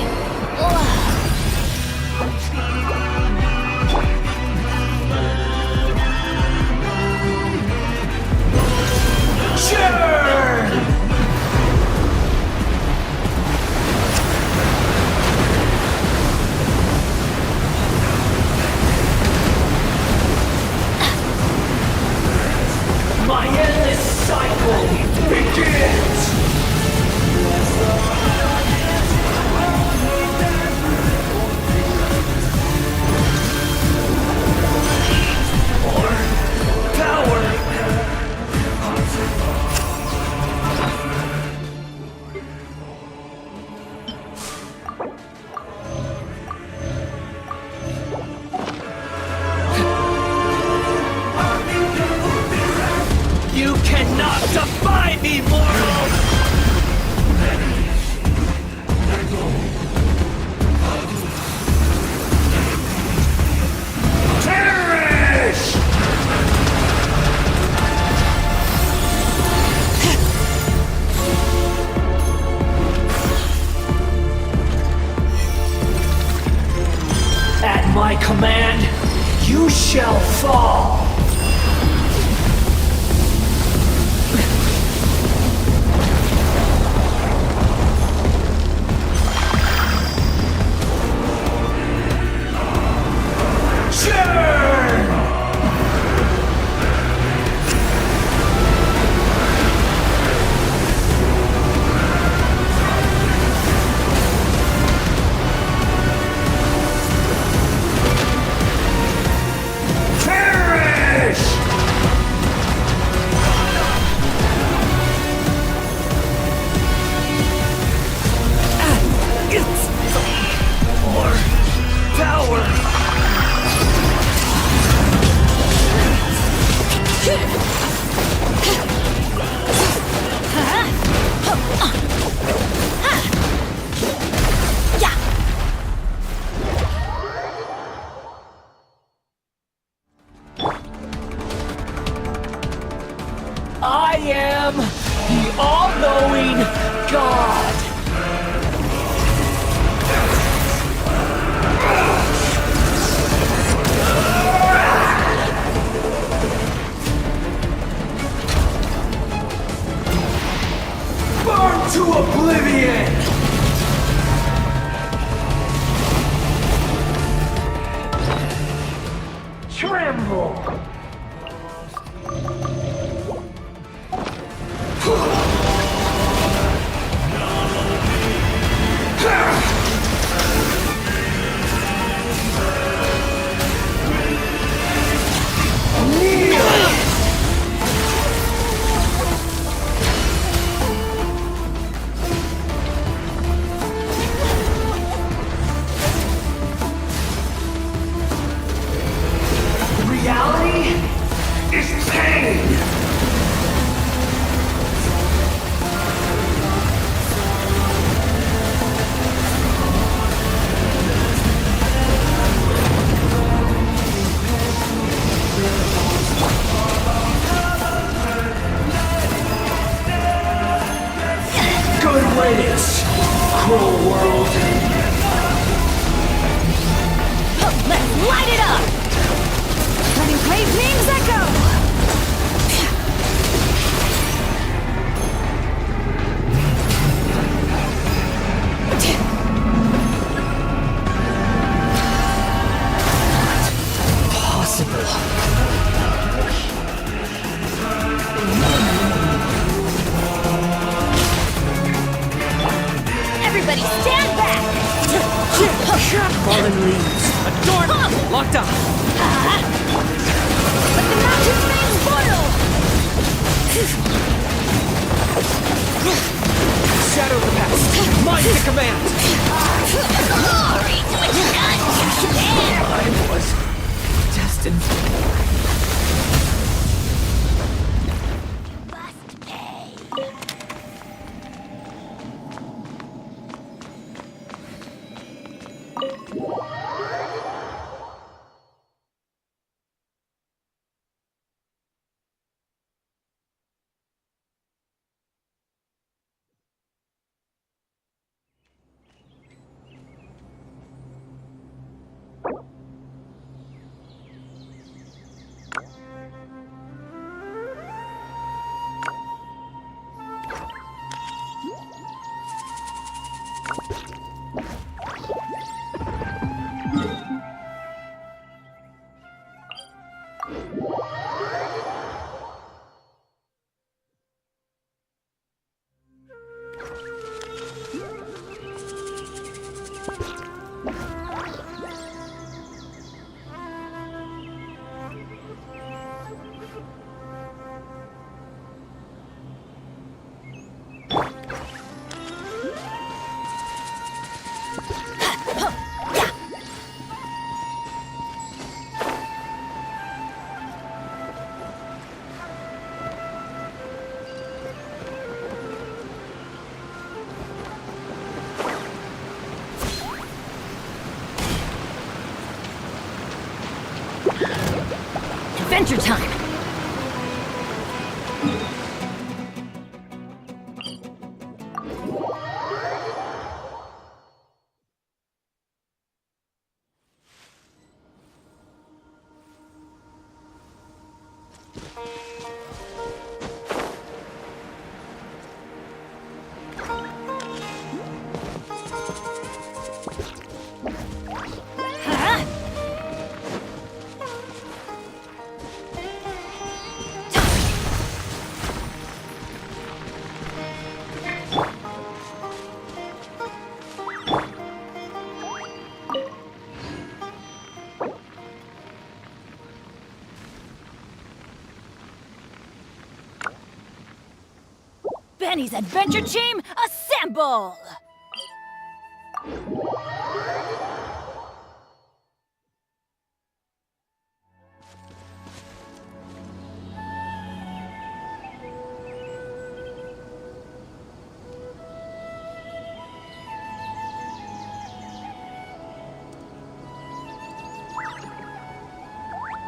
Churn! My endless cycle begins! Power! You cannot defy me, mortal! Perish! At my command, you shall fall! Churn! Perish! I am the all-knowing God. Burn to oblivion! Tremble! Reality is pain! Good riddance, cruel world! Let's light it up! Letting great names echo! Everybody stand back! Fallen leaves, adorned, locked up! Let the mountain flames boil! Shadow the past, mine to command! Glory to its none can stand! I was destined. Must pay. Adventure time! Benny's adventure team, assemble!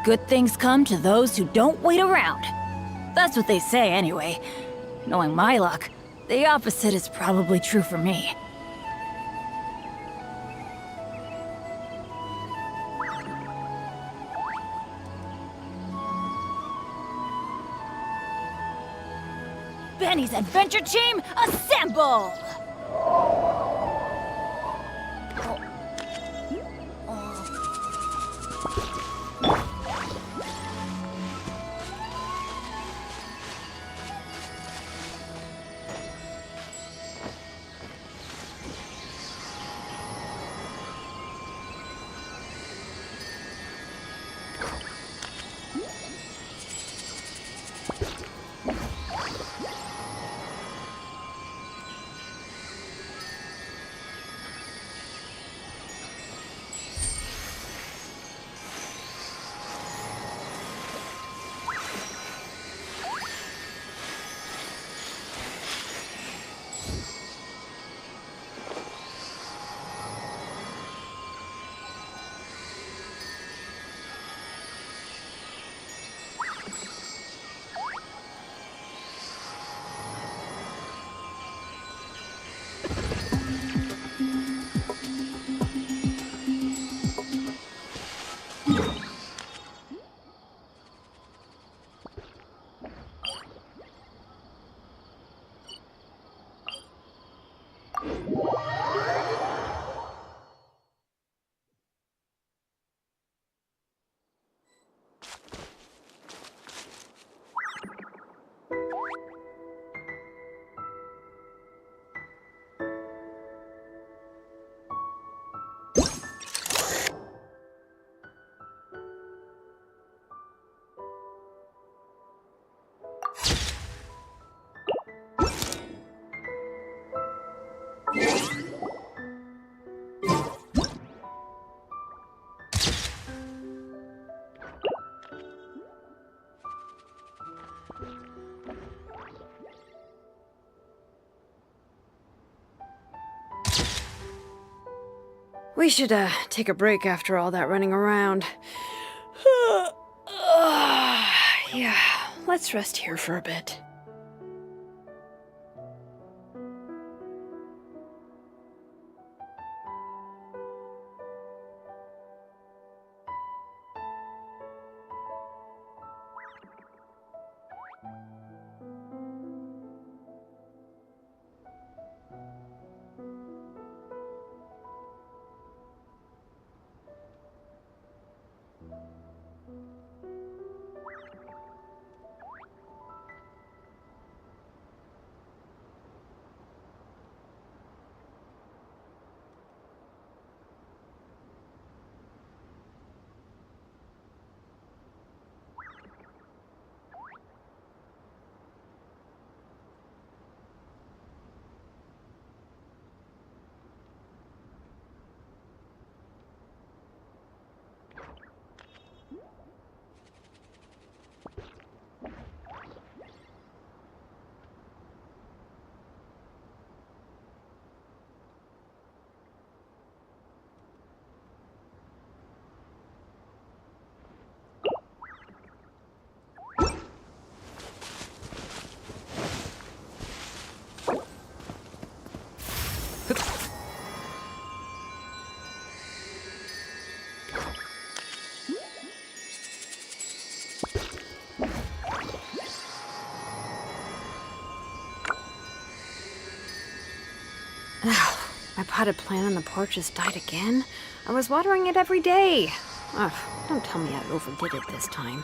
Good things come to those who don't wait around. That's what they say anyway. Knowing my luck, the opposite is probably true for me. Benny's adventure team, assemble! We should, take a break after all that running around. Yeah, let's rest here for a bit. My potted plant on the porch has died again. I was watering it every day. Ugh, don't tell me I overdid it this time.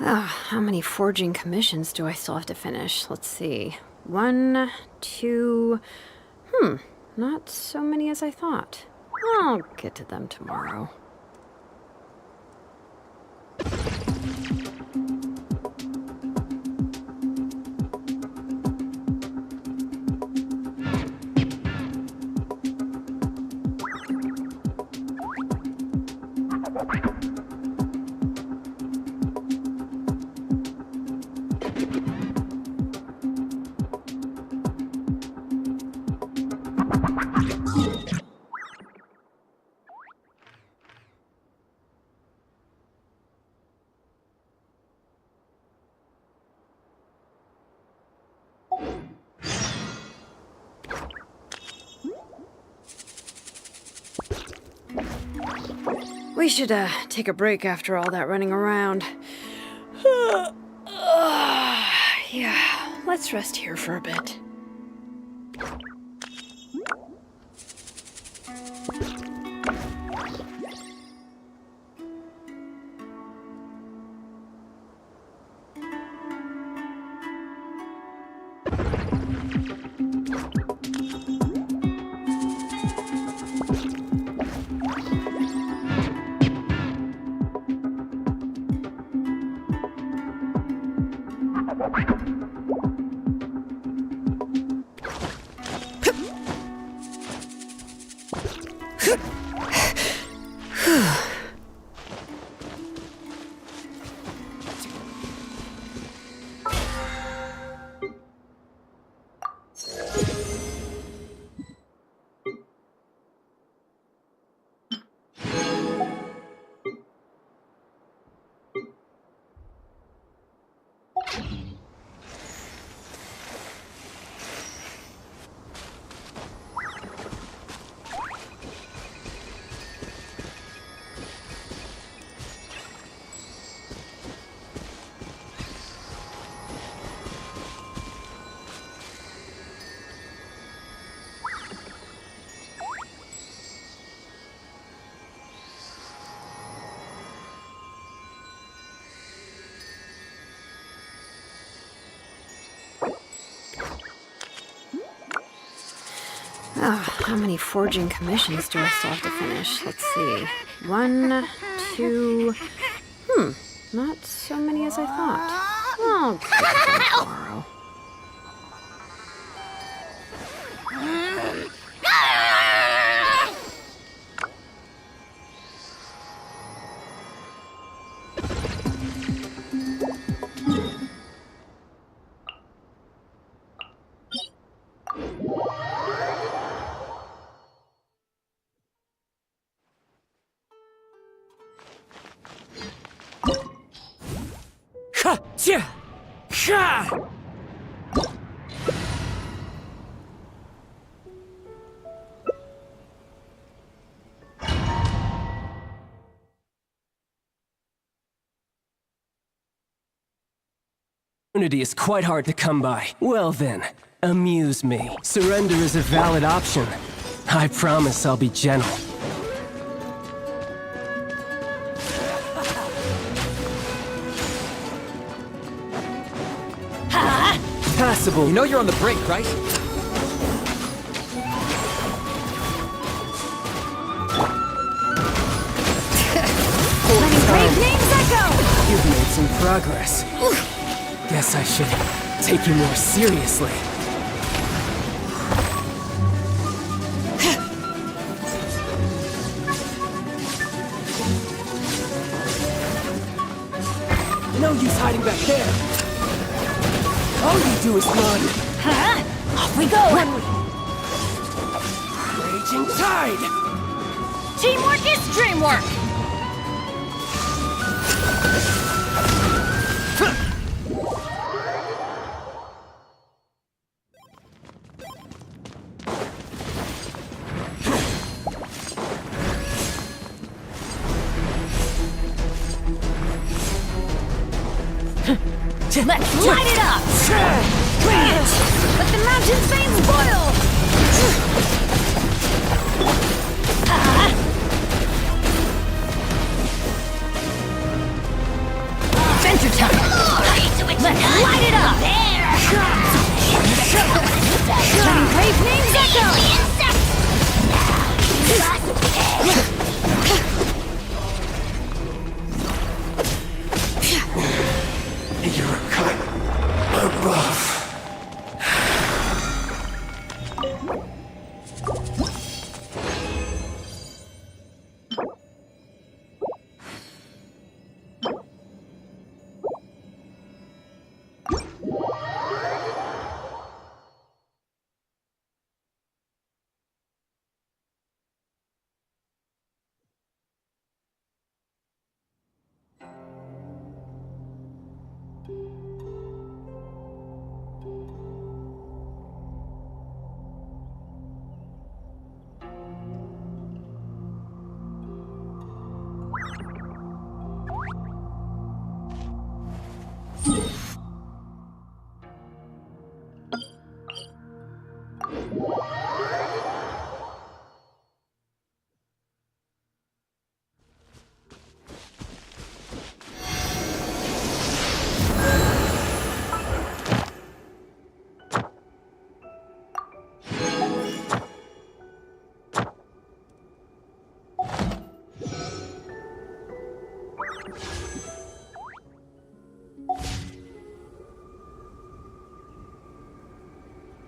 How many forging commissions do I still have to finish? Let's see. 1, 2... not so many as I thought. I'll get to them tomorrow. We should, take a break after all that running around. Yeah, let's rest here for a bit. How many forging commissions do I still have to finish? Let's see. 1, 2... not so many as I thought. I'll get to them tomorrow. Opportunity is quite hard to come by. Well then, amuse me. Surrender is a valid option. I promise I'll be gentle. Passable. You know you're on the brink, right? Letting great names echo! You've made some progress. Guess I should take you more seriously. No use hiding back there. All you do is run. Huh? Off we go! Raging tide! Teamwork is dreamwork! Let's light it up! Bring it! Let the mountain's veins boil! Adventure time! Let's light it up! Turning great names echo! You're kind of rough.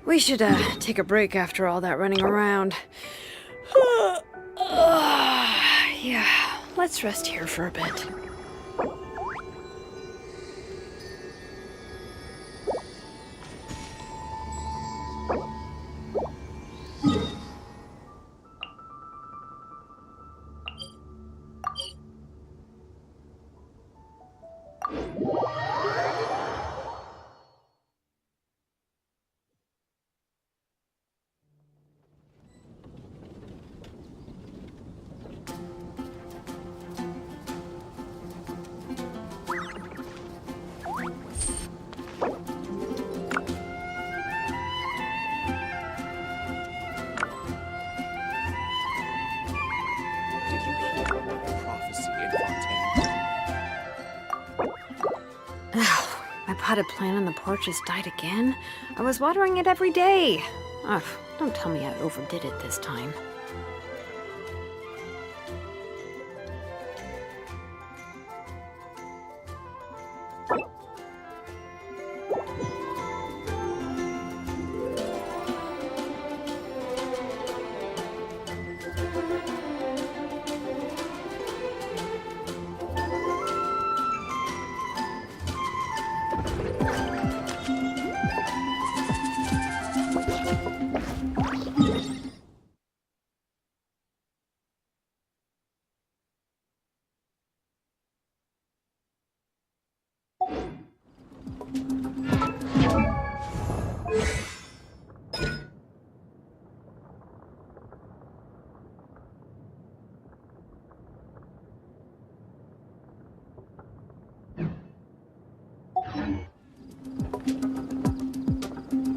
We should take a break after all that running around. Yeah, let's rest here for a bit. My potted plant on the porch has died again. I was watering it every day. Ugh, don't tell me I overdid it this time.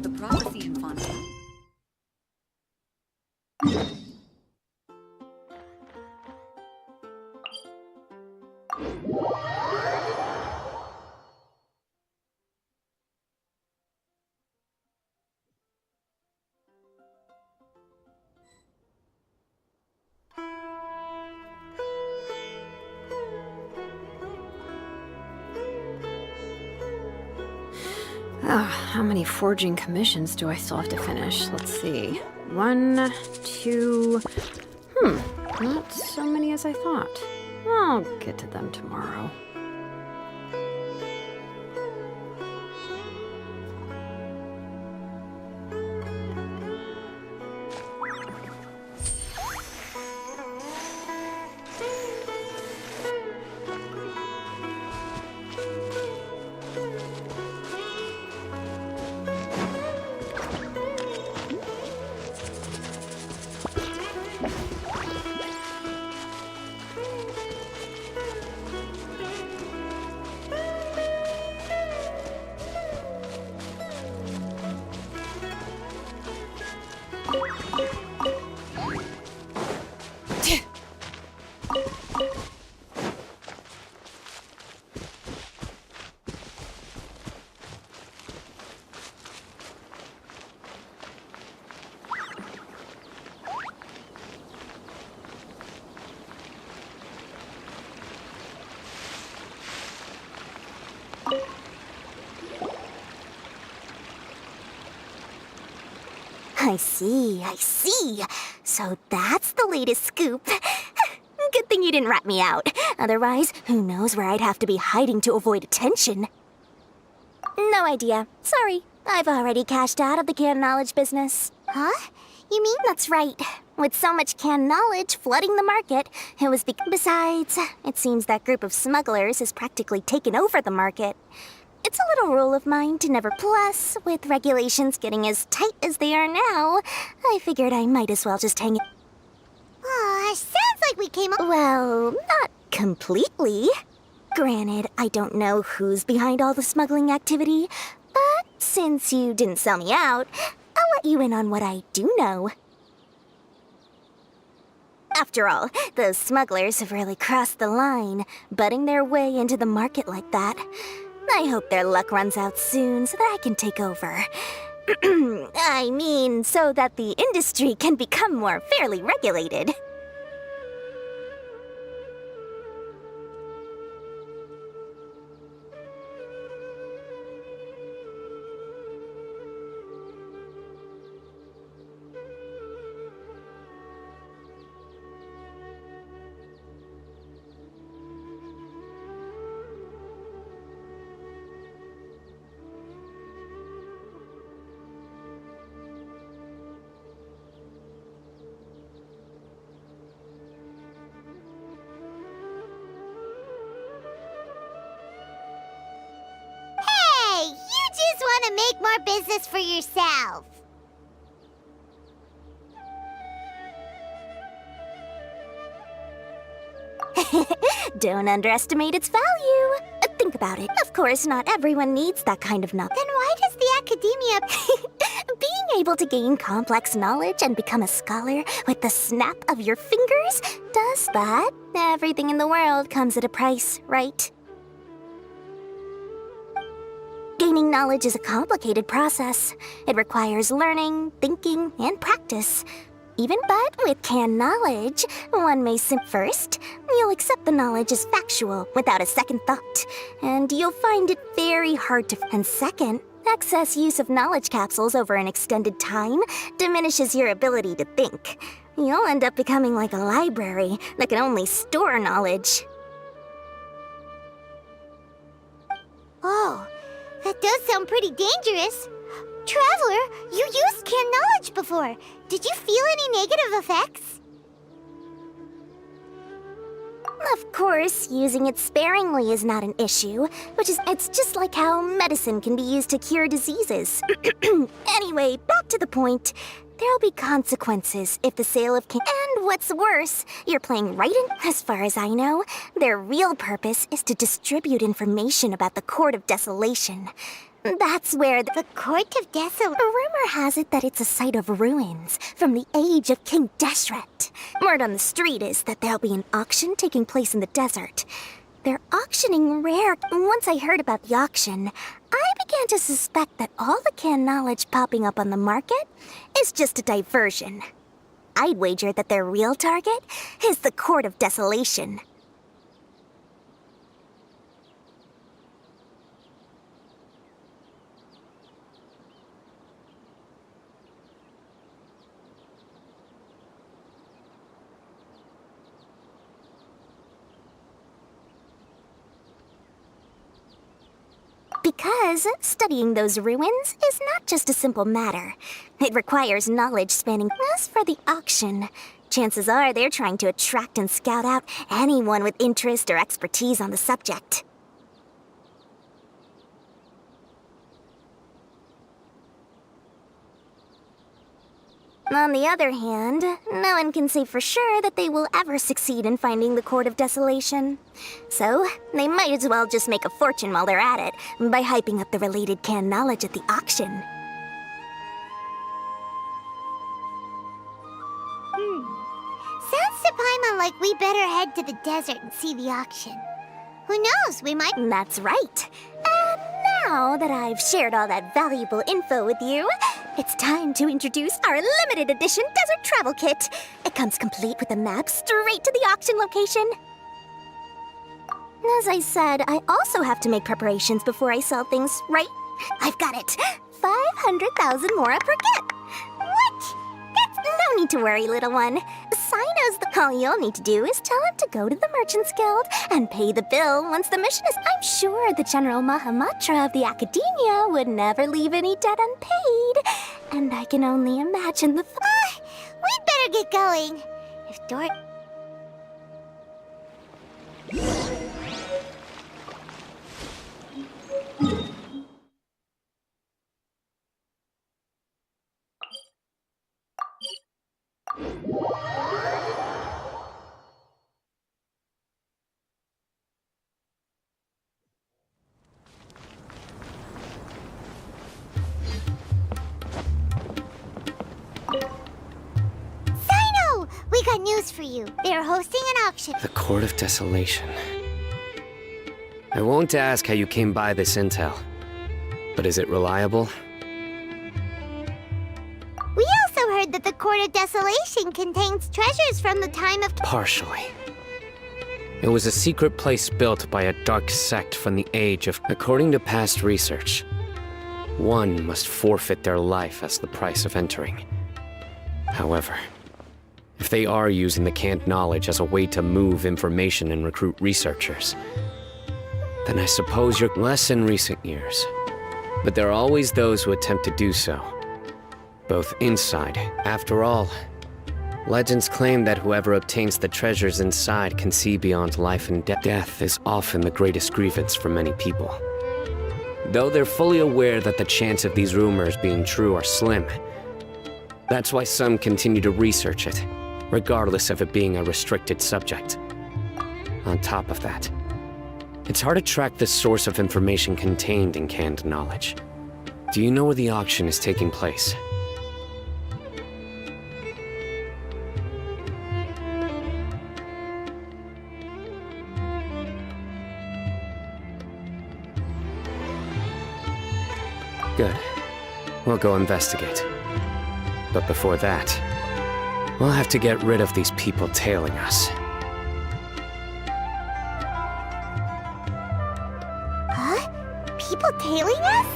The prophecy in Fontaine. How many forging commissions do I still have to finish? Let's see. 1, 2... not so many as I thought. I'll get to them tomorrow. I see. So that's the latest scoop. Good thing you didn't rat me out. Otherwise, who knows where I'd have to be hiding to avoid attention. No idea. Sorry. I've already cashed out of the canned knowledge business. Huh? You mean? That's right. With so much canned knowledge flooding the market, it was Besides, it seems that group of smugglers has practically taken over the market. It's a little rule of mine to never. Plus, with regulations getting as tight as they are now, I figured I might as well just hang it. Aw, sounds like we came up. Well, not completely. Granted, I don't know who's behind all the smuggling activity, but since you didn't sell me out, I'll let you in on what I do know. After all, those smugglers have really crossed the line, butting their way into the market like that. I hope their luck runs out soon so that I can take over. I mean, so that the industry can become more fairly regulated. Want to make more business for yourself. Don't underestimate its value. Think about it. Of course, not everyone needs that kind of knowledge. Then why does the academia... Being able to gain complex knowledge and become a scholar with the snap of your fingers does that. Everything in the world comes at a price, right? Gaining knowledge is a complicated process. It requires learning, thinking, and practice. But with canned knowledge, one may first, you'll accept the knowledge as factual without a second thought, and you'll find it very hard to... And second, excess use of knowledge capsules over an extended time diminishes your ability to think. You'll end up becoming like a library that can only store knowledge. Oh. That does sound pretty dangerous. Traveler, you used canned knowledge before. Did you feel any negative effects? Of course, using it sparingly is not an issue, it's just like how medicine can be used to cure diseases. Anyway, back to the point. There'll be consequences if the sale of And what's worse, you're playing right in... As far as I know, their real purpose is to distribute information about the Court of Desolation. That's where the Court of Desolation... Rumor has it that it's a site of ruins from the age of King Deshret. Word on the street is that there'll be an auction taking place in the desert. They're auctioning rare... Once I heard about the auction, I began to suspect that all the canned knowledge popping up on the market is just a diversion. I'd wager that their real target is the Court of Desolation. Because studying those ruins is not just a simple matter. It requires knowledge spanning. As for the auction, chances are they're trying to attract and scout out anyone with interest or expertise on the subject. On the other hand, no one can say for sure that they will ever succeed in finding the Court of Desolation. So, they might as well just make a fortune while they're at it by hyping up the related canned knowledge at the auction. Sounds to Paimon like we better head to the desert and see the auction. Who knows, we might... That's right. And now that I've shared all that valuable info with you, it's time to introduce our limited edition desert travel kit. It comes complete with a map straight to the auction location. As I said, I also have to make preparations before I sell things, right? I've got it. 500,000 mora per kit. What? need to worry, little one. Cyno's all you'll need to do is tell him to go to the Merchants Guild and pay the bill once the mission is... I'm sure the General Mahamatra of the Academia would never leave any debt unpaid. And I can only imagine the... We'd better get going. If Dor... Cyno! We got news for you. They are hosting an auction. The Court of Desolation. I won't ask how you came by this intel, but is it reliable? We also heard that the Court of Desolation contains treasures from the time of... Partially. It was a secret place built by a dark sect from the age of... According to past research, one must forfeit their life as the price of entering. However, if they are using the canned knowledge as a way to move information and recruit researchers, then I suppose you're less in recent years. But there are always those who attempt to do so, both inside. After all, legends claim that whoever obtains the treasures inside can see beyond life and death. Death is often the greatest grievance for many people. Though they're fully aware that the chance of these rumors being true are slim, that's why some continue to research it, regardless of it being a restricted subject. On top of that, it's hard to track the source of information contained in canned knowledge. Do you know where the auction is taking place? Good. We'll go investigate. But before that, we'll have to get rid of these people tailing us. Huh? People tailing us?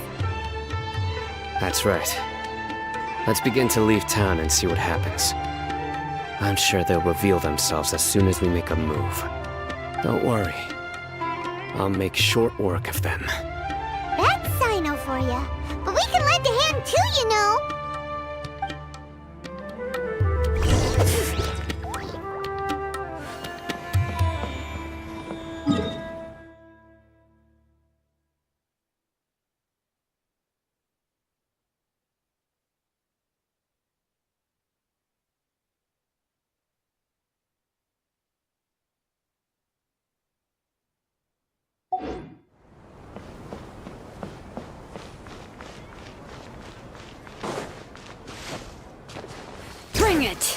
That's right. Let's begin to leave town and see what happens. I'm sure they'll reveal themselves as soon as we make a move. Don't worry. I'll make short work of them. That's Cyno for ya. But we can lend a hand too, you know. Bring it!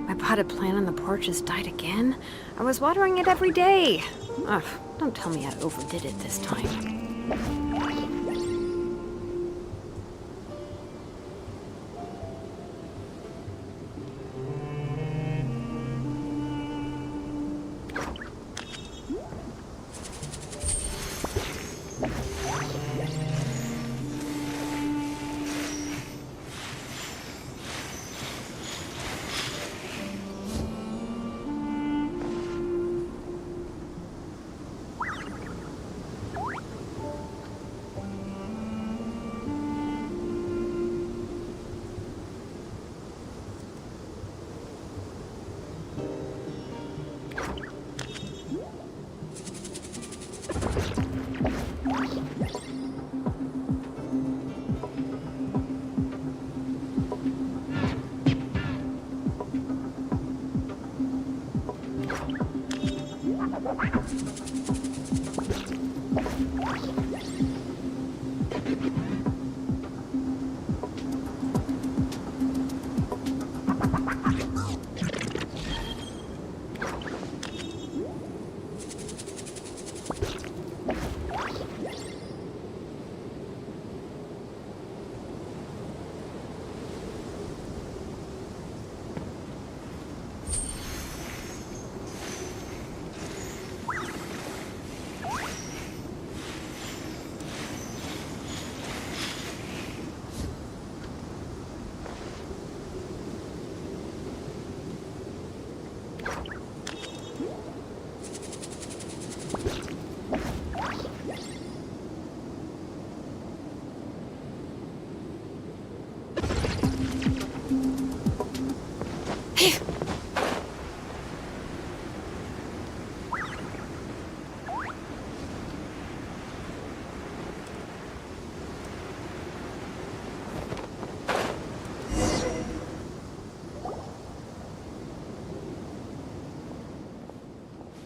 My potted plant on the porch has died again. I was watering it every day. Ugh, don't tell me I overdid it this time.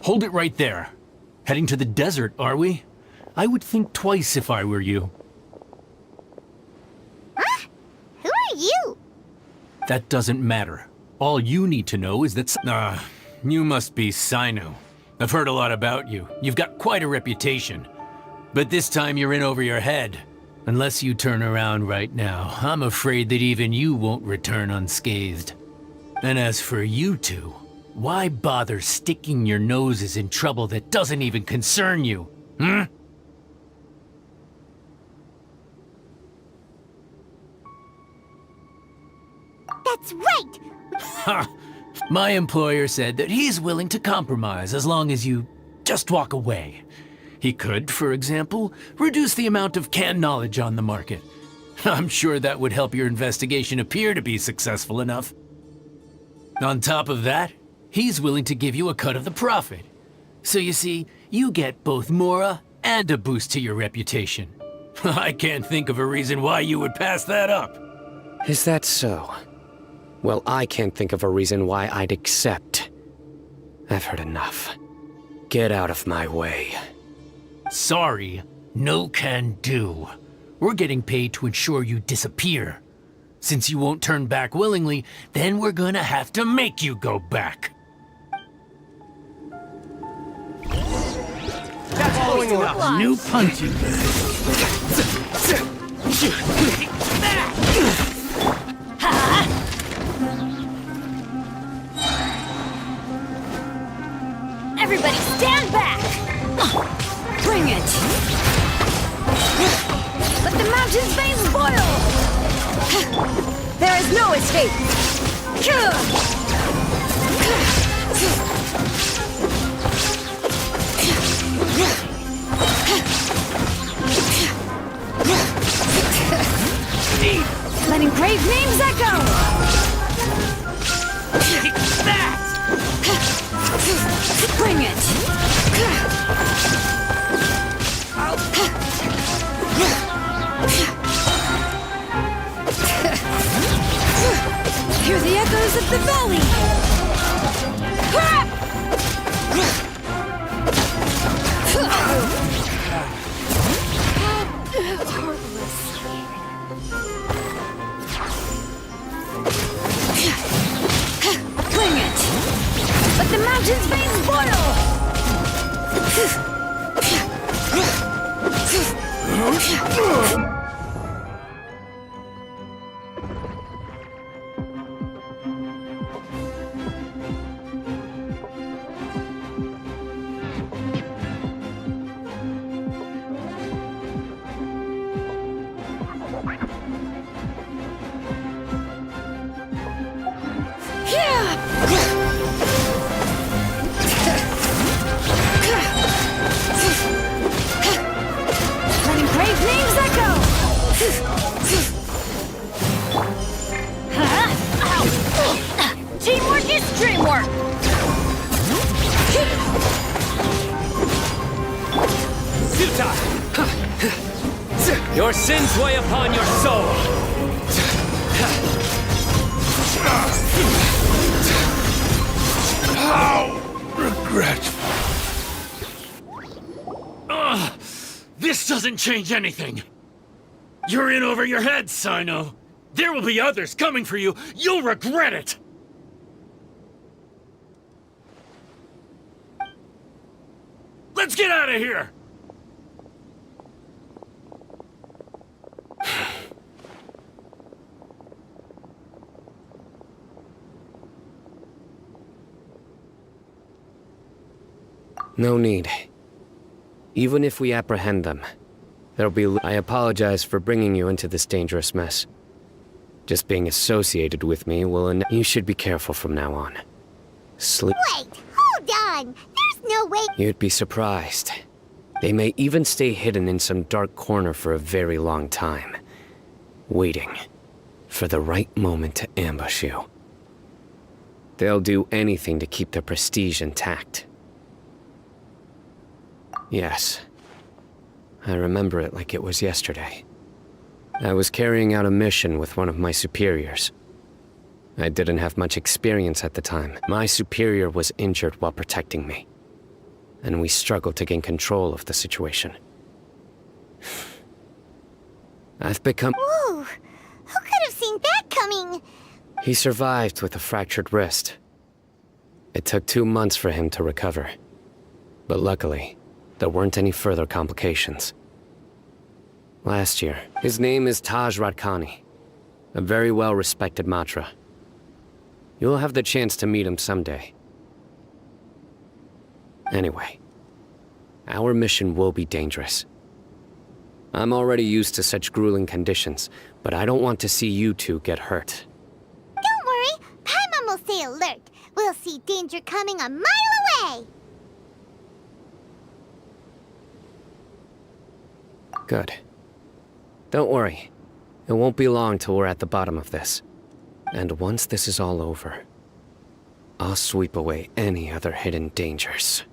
Hold it right there. Heading to the desert, are we? I would think twice if I were you. Huh? Who are you? That doesn't matter. All you need to know is that... you must be Sino. I've heard a lot about you. You've got quite a reputation. But this time you're in over your head. Unless you turn around right now, I'm afraid that even you won't return unscathed. And as for you two, why bother sticking your noses in trouble that doesn't even concern you? Hmm? That's right! Ha! My employer said that he's willing to compromise as long as you just walk away. He could, for example, reduce the amount of canned knowledge on the market. I'm sure that would help your investigation appear to be successful enough. On top of that, he's willing to give you a cut of the profit. So you see, you get both Mora and a boost to your reputation. I can't think of a reason why you would pass that up. Is that so? Well, I can't think of a reason why I'd accept. I've heard enough. Get out of my way. Sorry, no can do. We're getting paid to ensure you disappear. Since you won't turn back willingly, then we're gonna have to make you go back. That's following enough. New punching. Everybody stand back! Bring it! Let the mountain's veins boil! There is no escape! Letting brave names echo! Bring it! Hear the echoes of the valley! Bring it! Let the mountain's veins boil! Letting brave names echo! Teamwork is dreamwork! Your sins weigh upon your soul. How regretful. This doesn't change anything. You're in over your head, Sino. There will be others coming for you. You'll regret it. Let's get out of here! No need. Even if we apprehend them, there'll be... I apologize for bringing you into this dangerous mess. Just being associated with me will... You should be careful from now on. Sleep... Wait, hold on! There's no way... You'd be surprised. They may even stay hidden in some dark corner for a very long time, waiting for the right moment to ambush you. They'll do anything to keep their prestige intact. Yes. I remember it like it was yesterday. I was carrying out a mission with one of my superiors. I didn't have much experience at the time. My superior was injured while protecting me. and we struggled to gain control of the situation. I've become... Whoa! Who could have seen that coming? He survived with a fractured wrist. It took 2 months for him to recover. But luckily, there weren't any further complications. Last year, his name is Taj Radkani, a very well-respected Matra. You'll have the chance to meet him someday. Anyway, our mission will be dangerous. I'm already used to such grueling conditions, but I don't want to see you two get hurt. Don't worry, Paimon will stay alert. We'll see danger coming a mile away. Good. Don't worry. It won't be long till we're at the bottom of this. And once this is all over, I'll sweep away any other hidden dangers.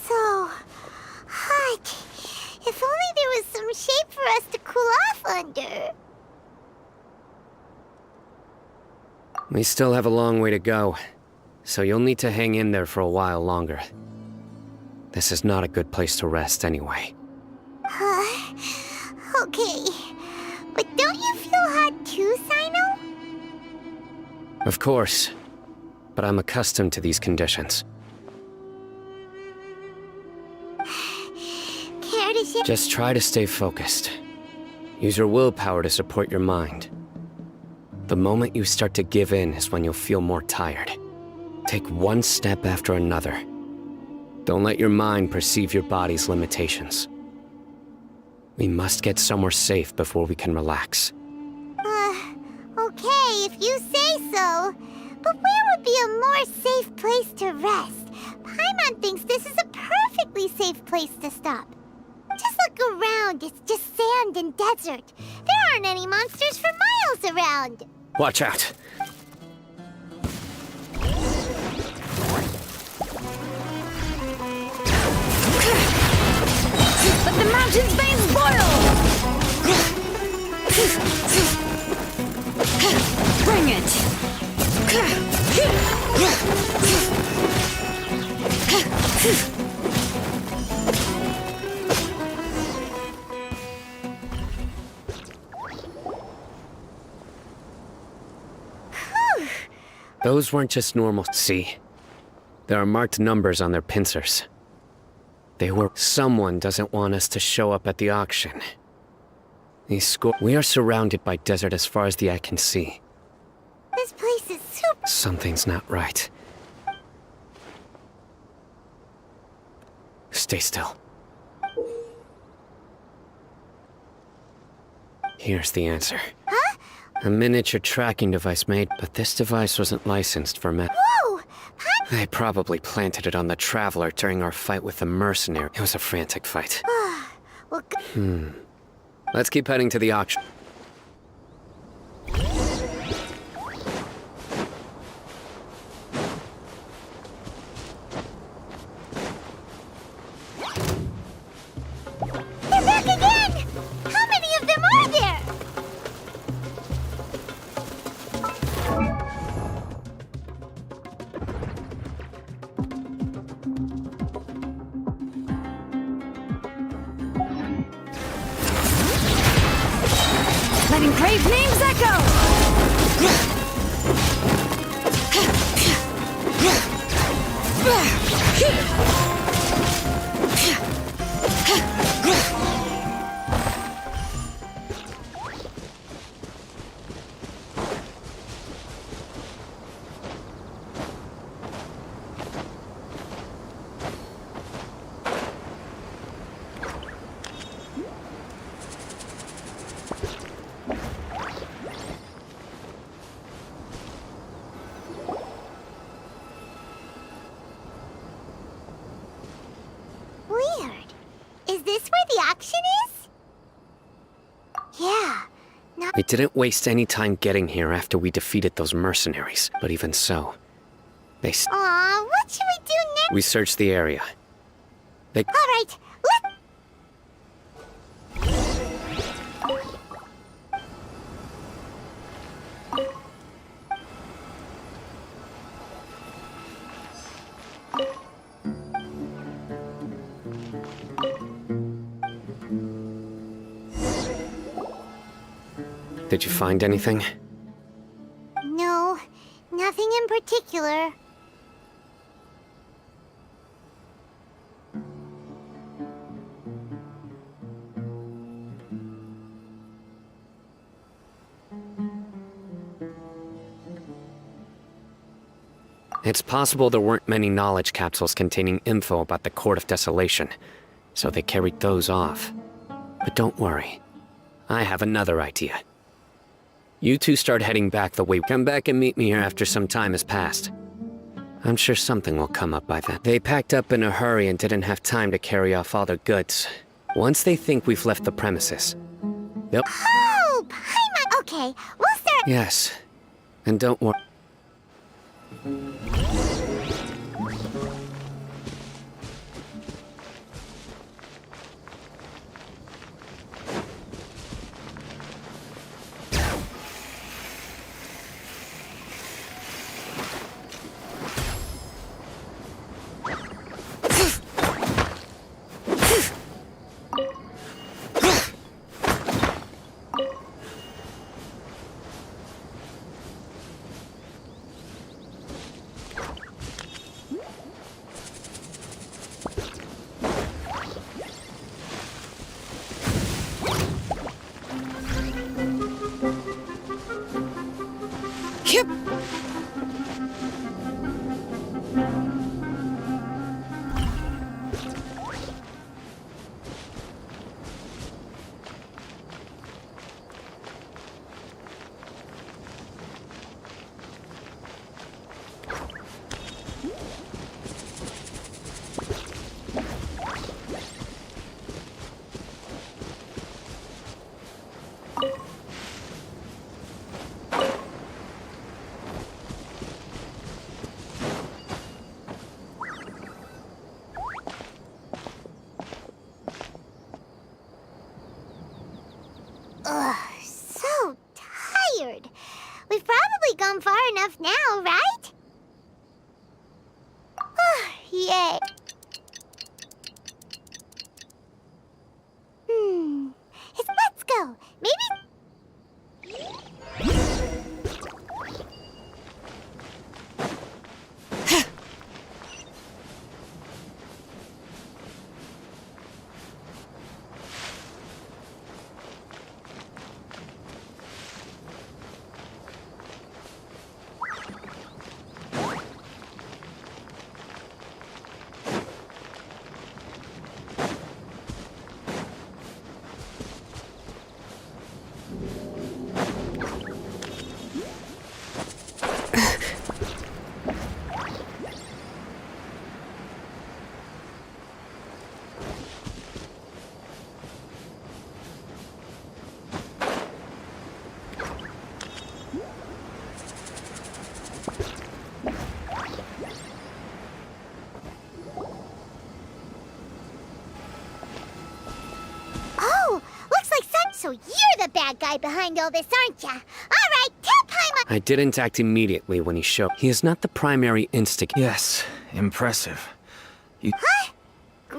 So hot. If only there was some shade for us to cool off under. We still have a long way to go, so you'll need to hang in there for a while longer. This is not a good place to rest anyway. Okay. But don't you feel hot too, Sino? Of course, but I'm accustomed to these conditions. Care to share? Just try to stay focused. Use your willpower to support your mind. The moment you start to give in is when you'll feel more tired. Take one step after another. Don't let your mind perceive your body's limitations. We must get somewhere safe before we can relax. Okay, if you say so. But where would be a more safe place to rest? Paimon thinks this is a perfectly safe place to stop. Just look around, it's just sand and desert. There aren't any monsters for miles around. Watch out! Let the mountain's veins boil! Bring it! Those weren't just normal. See? There are marked numbers on their pincers. They were... Someone doesn't want us to show up at the auction. We are surrounded by desert as far as the eye can see. This place is super... Something's not right. Stay still. Here's the answer. Huh? A miniature tracking device made, but this device wasn't licensed for Whoa! They probably planted it on the Traveler during our fight with the mercenary. It was a frantic fight. Well, Let's keep heading to the auction. they're back again! How many of them are there? Letting brave names echo! We didn't waste any time getting here after we defeated those mercenaries, but even so, they Aw, what should we do next? we searched the area. They Alright, Did you find anything? no, nothing in particular. It's possible there weren't many knowledge capsules containing info about the Court of Desolation, so they carried those off. But don't worry. I have another idea. You two start heading back the way. Come back and meet me here after some time has passed. I'm sure something will come up by then. They packed up in a hurry and didn't have time to carry off all their goods. Once they think we've left the premises, they'll... Oh, Paimon! Okay, we'll start. Yes. And don't worry. Ugh, so tired. We've probably gone far enough now, right? Yay. Let's go. Maybe... So you're the bad guy behind all this, aren't ya? All right, tell Paimon... I didn't act immediately when he showed. He is not the primary instigator. Yes, impressive. Huh?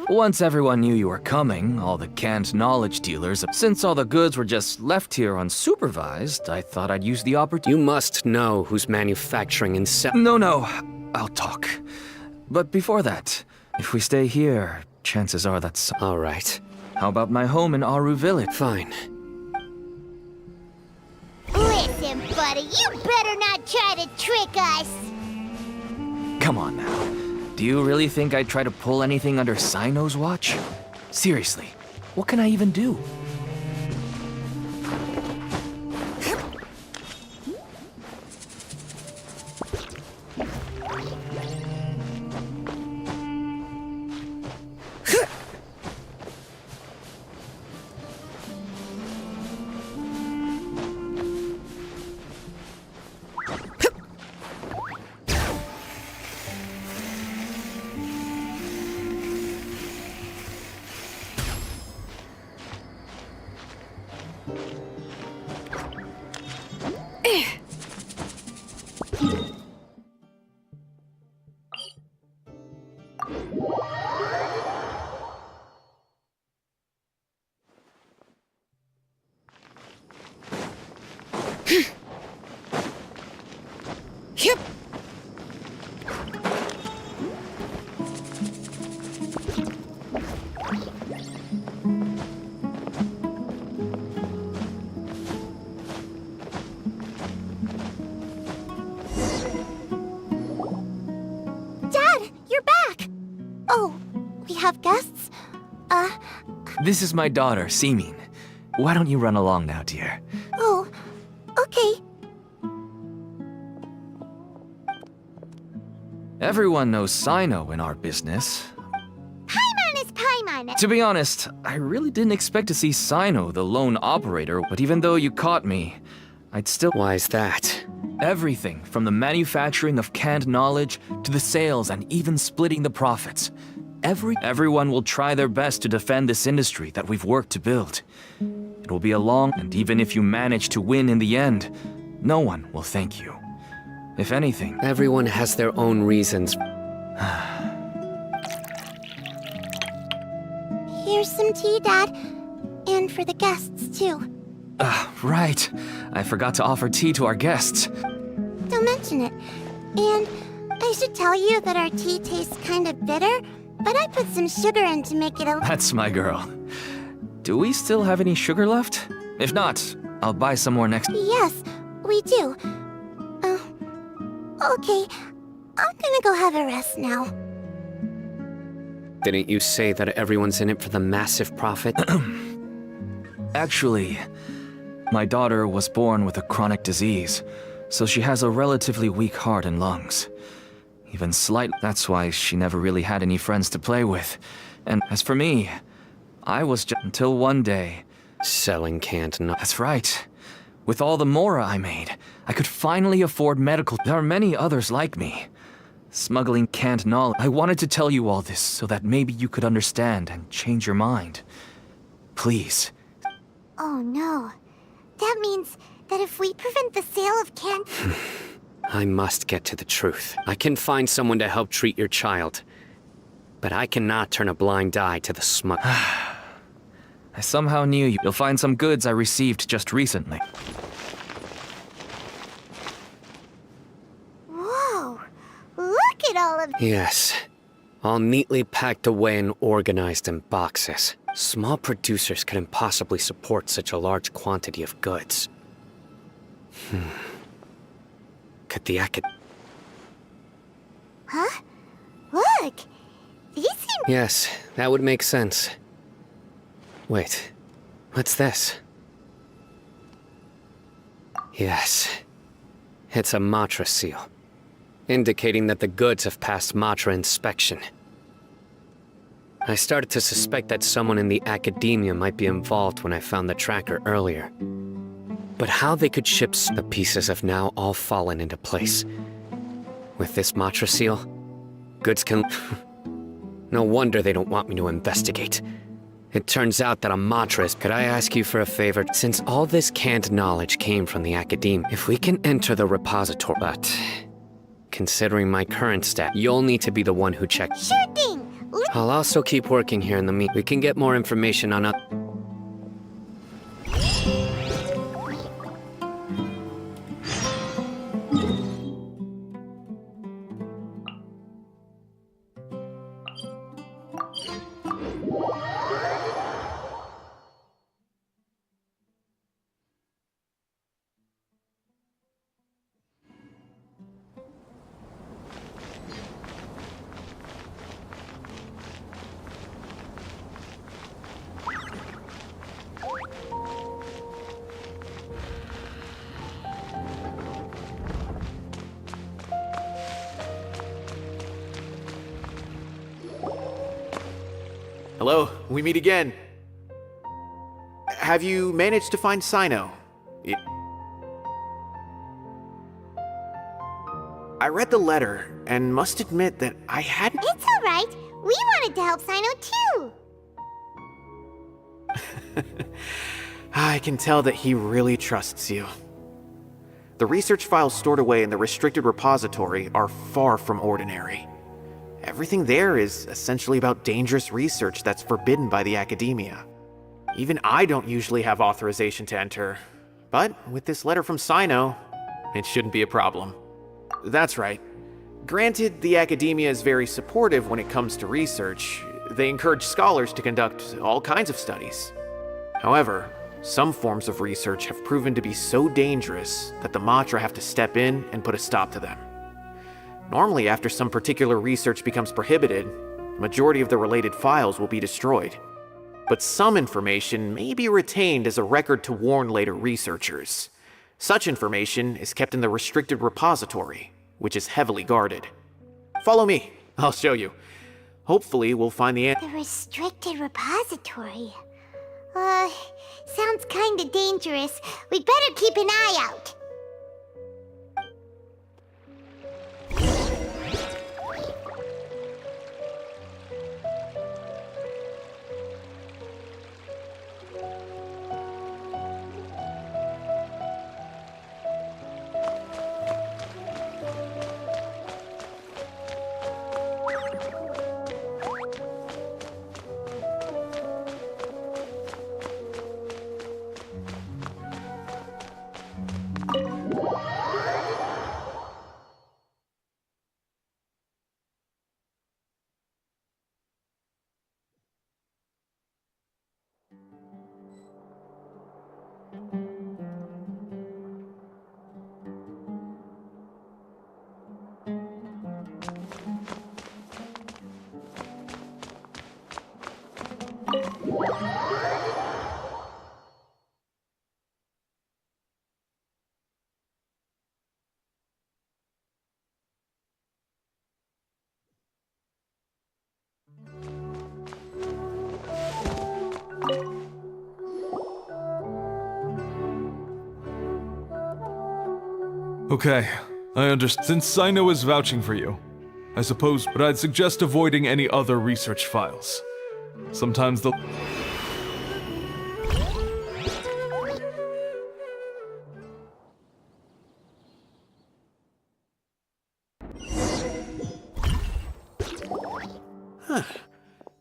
Once everyone knew you were coming, all the canned knowledge dealers, since all the goods were just left here unsupervised, I thought I'd use the opportunity. You must know who's manufacturing and selling. No, I'll talk. But before that, if we stay here, chances are that's... All right. How about my home in Aru Village? Fine. Listen, buddy, you better not try to trick us. Come on now. Do you really think I'd try to pull anything under Sino's watch? Seriously, what can I even do? This is my daughter, Simin. Why don't you run along now, dear? Oh, okay. Everyone knows Sino in our business. Paimon is Paimon. To be honest, I really didn't expect to see Sino, the lone operator, but even though you caught me, I'd still— Why is that? Everything from the manufacturing of canned knowledge to the sales and even splitting the profits. Everyone will try their best to defend this industry that we've worked to build. It will be a long, and even if you manage to win in the end, no one will thank you. If anything, Everyone has their own reasons. Here's some tea, Dad. And for the guests, too. right. I forgot to offer tea to our guests. Don't mention it. And I should tell you that our tea tastes kind of bitter, but I put some sugar in to make it a— That's my girl. Do we still have any sugar left? If not, I'll buy some more next— Yes, we do. Okay. I'm gonna go have a rest now. Didn't you say that everyone's in it for the massive profit? Actually, my daughter was born with a chronic disease, so she has a relatively weak heart and lungs. Even slight— That's why she never really had any friends to play with. And as for me, I was just— Until one day— Selling canned knowledge. That's right. With all the mora I made, I could finally afford medical— There are many others like me. Smuggling canned knowledge. I wanted to tell you all this so that maybe you could understand and change your mind. Please. Oh no. That means that if we prevent the sale of canned— I must get to the truth. I can find someone to help treat your child. But I cannot turn a blind eye to the smug. I somehow knew you. You'll find some goods I received just recently. Whoa. Look at all of— Yes. All neatly packed away and organized in boxes. Small producers couldn't possibly support such a large quantity of goods. Could the Huh? Look. These seem— Yes, that would make sense. Wait, what's this? Yes, it's a Matra seal, indicating that the goods have passed Matra inspection. I started to suspect that someone in the academia might be involved when I found the tracker earlier. But how they could ship the pieces have now all fallen into place. With this Matra seal, goods can— No wonder they don't want me to investigate. It turns out that a Matra is— Could I ask you for a favor? Since all this canned knowledge came from the academia, if we can enter the repository— But considering my current stat, you'll need to be the one who checks. Sure thing. I'll also keep working here in the meantime. We can get more information on— Hello, we meet again. Have you managed to find Sino? I read the letter and must admit that I hadn't— It's all right. We wanted to help Sino too. I can tell that he really trusts you. The research files stored away in the restricted repository are far from ordinary. Everything there is essentially about dangerous research that's forbidden by the academia. Even I don't usually have authorization to enter, but with this letter from Sino, it shouldn't be a problem. That's right. Granted, the academia is very supportive when it comes to research. They encourage scholars to conduct all kinds of studies. However, some forms of research have proven to be so dangerous that the Matra have to step in and put a stop to them. Normally, after some particular research becomes prohibited, the majority of the related files will be destroyed. but some information may be retained as a record to warn later researchers. Such information is kept in the restricted repository, which is heavily guarded. Follow me, I'll show you. Hopefully we'll find the The restricted repository. Sounds kinda dangerous. We'd better keep an eye out. Okay, I understand. Since Sino is vouching for you, I suppose, but I'd suggest avoiding any other research files. Sometimes the...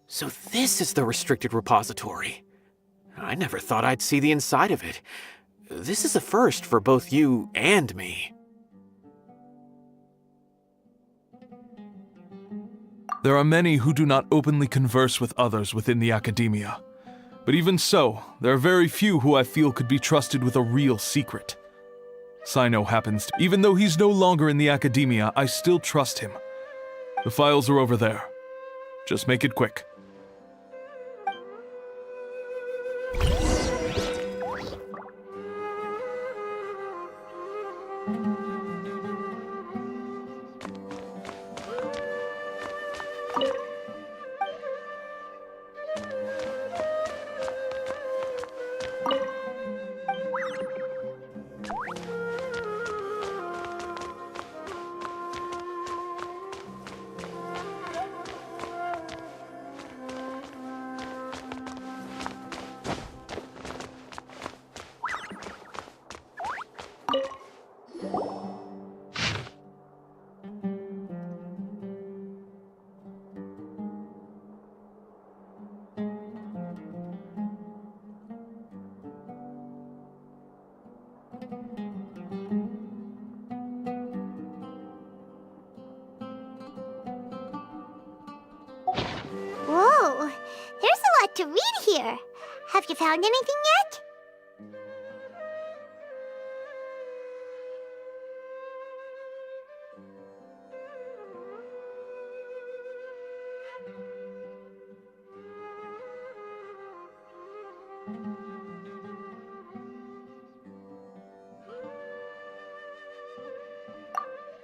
So this is the restricted repository. I never thought I'd see the inside of it. This is a first for both you and me. There are many who do not openly converse with others within the academia. But even so, there are very few who I feel could be trusted with a real secret. Sino happens to... Even though he's no longer in the academia, I still trust him. The files are over there. Just make it quick. Whoa, there's a lot to read here. Have you found anything yet?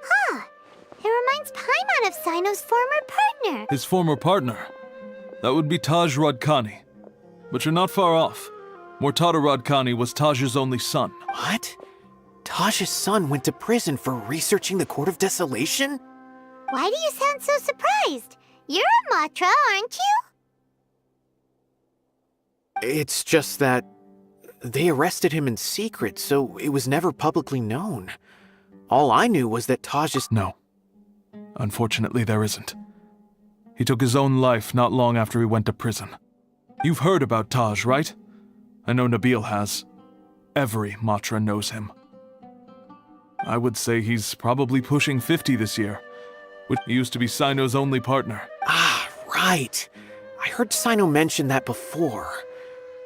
Huh, it reminds Paimon of Sino's former partner. His former partner? That would be Taj Radkani. But you're not far off. Mortada Radkani was Taj's only son. What? Taj's son went to prison for researching the Court of Desolation? Why do you sound so surprised? You're a Matra, aren't you? It's just that they arrested him in secret, so it was never publicly known. All I knew was that Taj's... No. Unfortunately, there isn't. He took his own life not long after he went to prison. You've heard about Taj, right? I know Nabil has. Every Matra knows him. I would say he's probably pushing 50 this year, which used to be Sino's only partner. Ah, right. I heard Sino mention that before.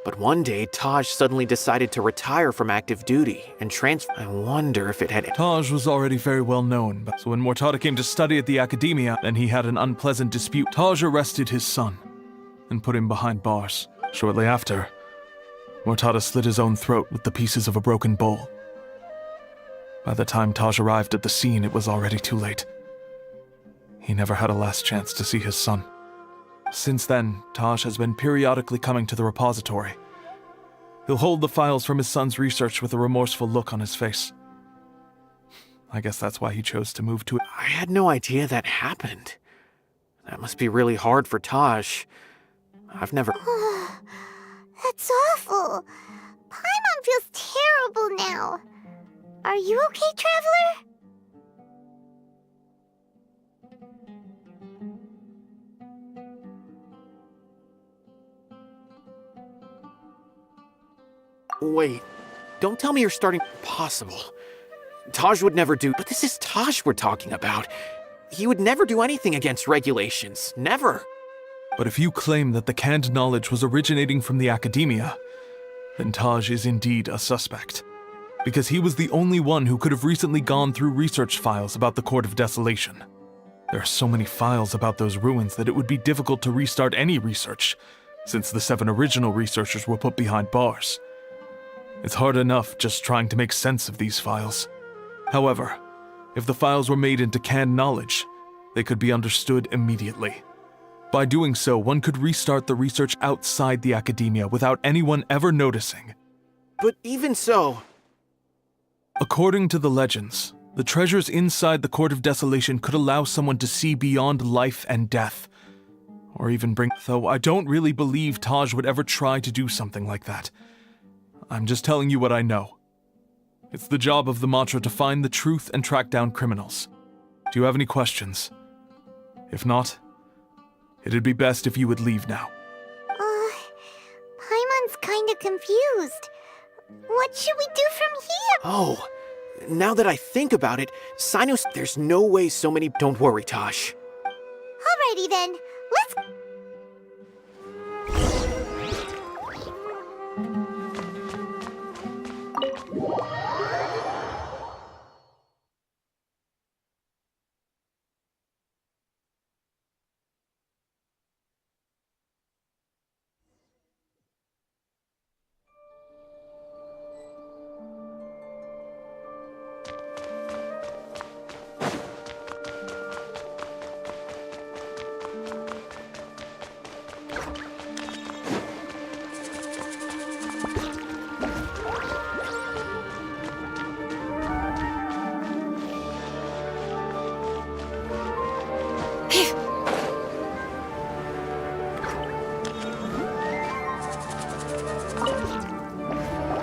But one day, Taj suddenly decided to retire from active duty and transfer. I wonder if it had... Taj was already very well known, but so when Mortada came to study at the academia, then he had an unpleasant dispute. Taj arrested his son and put him behind bars. Shortly after, Mortada slit his own throat with the pieces of a broken bowl. By the time Taj arrived at the scene, it was already too late. He never had a last chance to see his son. Since then, Taj has been periodically coming to the repository. He'll hold the files from his son's research with a remorseful look on his face. I guess that's why he chose to move to... I had no idea that happened. That must be really hard for Taj. I've never... That's awful. Paimon feels terrible now. Are you okay, Traveler? Wait, don't tell me you're starting... Possible. Taj would never do... But this is Taj we're talking about. He would never do anything against regulations. Never. But if you claim that the canned knowledge was originating from the academia, then Taj is indeed a suspect. Because he was the only one who could have recently gone through research files about the Court of Desolation. There are so many files about those ruins that it would be difficult to restart any research, since the 7 original researchers were put behind bars. It's hard enough just trying to make sense of these files. However, if the files were made into canned knowledge, they could be understood immediately. By doing so, one could restart the research outside the academia without anyone ever noticing. But even so... According to the legends, the treasures inside the Court of Desolation could allow someone to see beyond life and death. Or even bring... Though I don't really believe Taj would ever try to do something like that. I'm just telling you what I know. It's the job of the Matra to find the truth and track down criminals. Do you have any questions? If not, it'd be best if you would leave now. Paimon's kinda confused. What should we do from here? Oh, now that I think about it, Sinus... There's no way so many... Don't worry, Taj. Alrighty then, let's...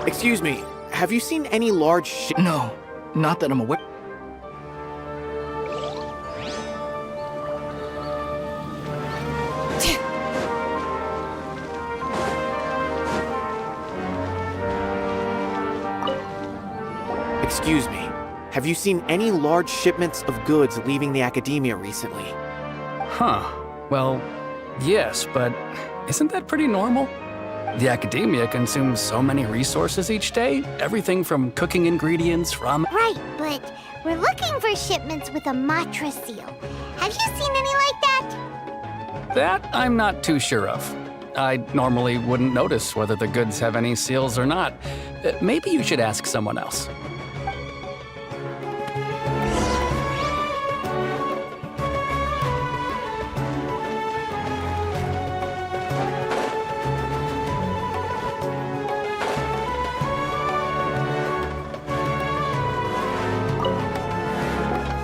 Excuse me, have you seen any large No, not that I'm aware. Excuse me, have you seen any large shipments of goods leaving the academia recently? Huh. Well, yes, but isn't that pretty normal? The academia consumes so many resources each day. Everything from cooking ingredients, ramen... Right, but we're looking for shipments with a Matra seal. Have you seen any like that? That I'm not too sure of. I normally wouldn't notice whether the goods have any seals or not. Maybe you should ask someone else.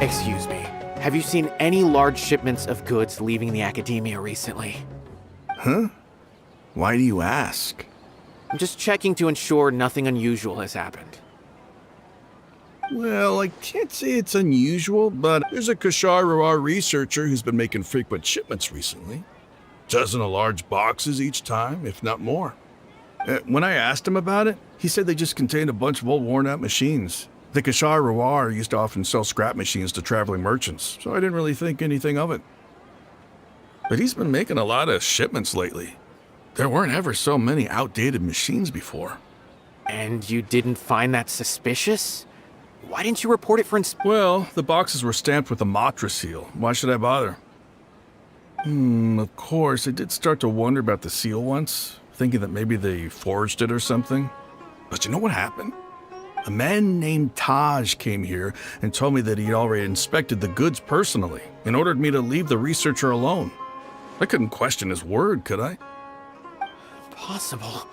Excuse me, have you seen any large shipments of goods leaving the academia recently? Huh? Why do you ask? I'm just checking to ensure nothing unusual has happened. Well, I can't say it's unusual, but there's a Kashar Rawar researcher who's been making frequent shipments recently. Dozen of large boxes each time, if not more. When I asked him about it, he said they just contained a bunch of old worn-out machines. The Kashar Rawar used to often sell scrap machines to traveling merchants, so I didn't really think anything of it. But he's been making a lot of shipments lately. There weren't ever so many outdated machines before. And you didn't find that suspicious? Why didn't you report it for Well, the boxes were stamped with a Matra seal. Why should I bother? Of course, I did start to wonder about the seal once. thinking that maybe they forged it or something. But you know what happened? A man named Taj came here and told me that he'd already inspected the goods personally and ordered me to leave the researcher alone. I couldn't question his word, could I? Possible.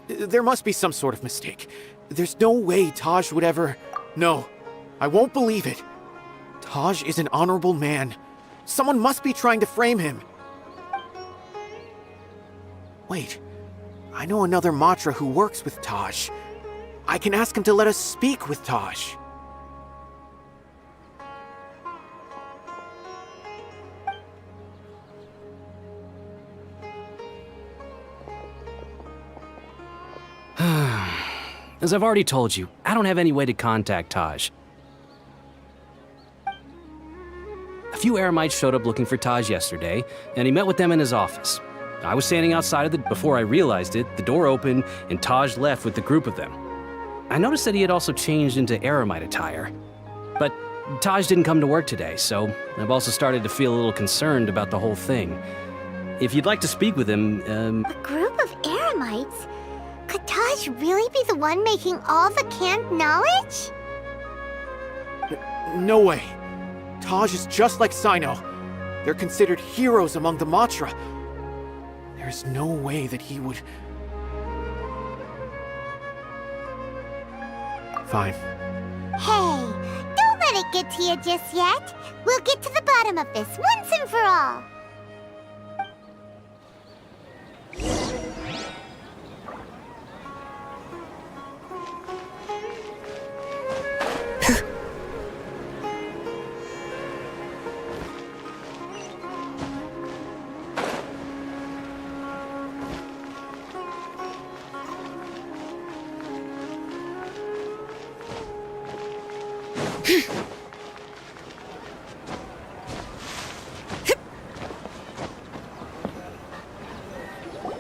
There must be some sort of mistake. There's no way Taj would ever... No, I won't believe it. Taj is an honorable man. Someone must be trying to frame him. Wait, I know another Matra who works with Taj. I can ask him to let us speak with Taj. As I've already told you, I don't have any way to contact Taj. A few Eremites showed up looking for Taj yesterday, and he met with them in his office. I was standing outside of before I realized it, the door opened, and Taj left with the group of them. I noticed that he had also changed into Eremite attire. But Taj didn't come to work today, so I've also started to feel a little concerned about the whole thing. If you'd like to speak with him, A group of Eremites? Could Taj really be the one making all the canned knowledge? No way. Taj is just like Sino. They're considered heroes among the Matra. There's no way that he would... Fine. Hey, don't let it get to you just yet. We'll get to the bottom of this once and for all.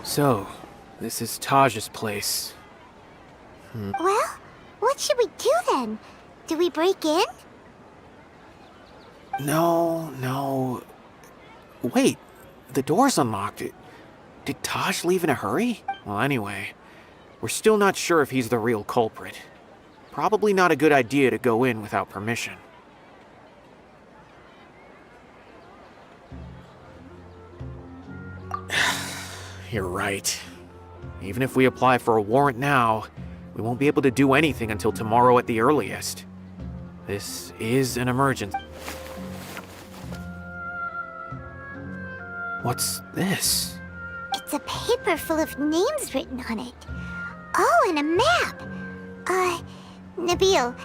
So, this is Taj's place. Well, what should we do then? Do we break in? No. Wait, the door's unlocked. Did Taj leave in a hurry? Well, anyway, we're still not sure if he's the real culprit. Probably not a good idea to go in without permission. You're right. Even if we apply for a warrant now, we won't be able to do anything until tomorrow at the earliest. This is an emergency. What's this? It's a paper full of names written on it. Oh, and a map. Nabil,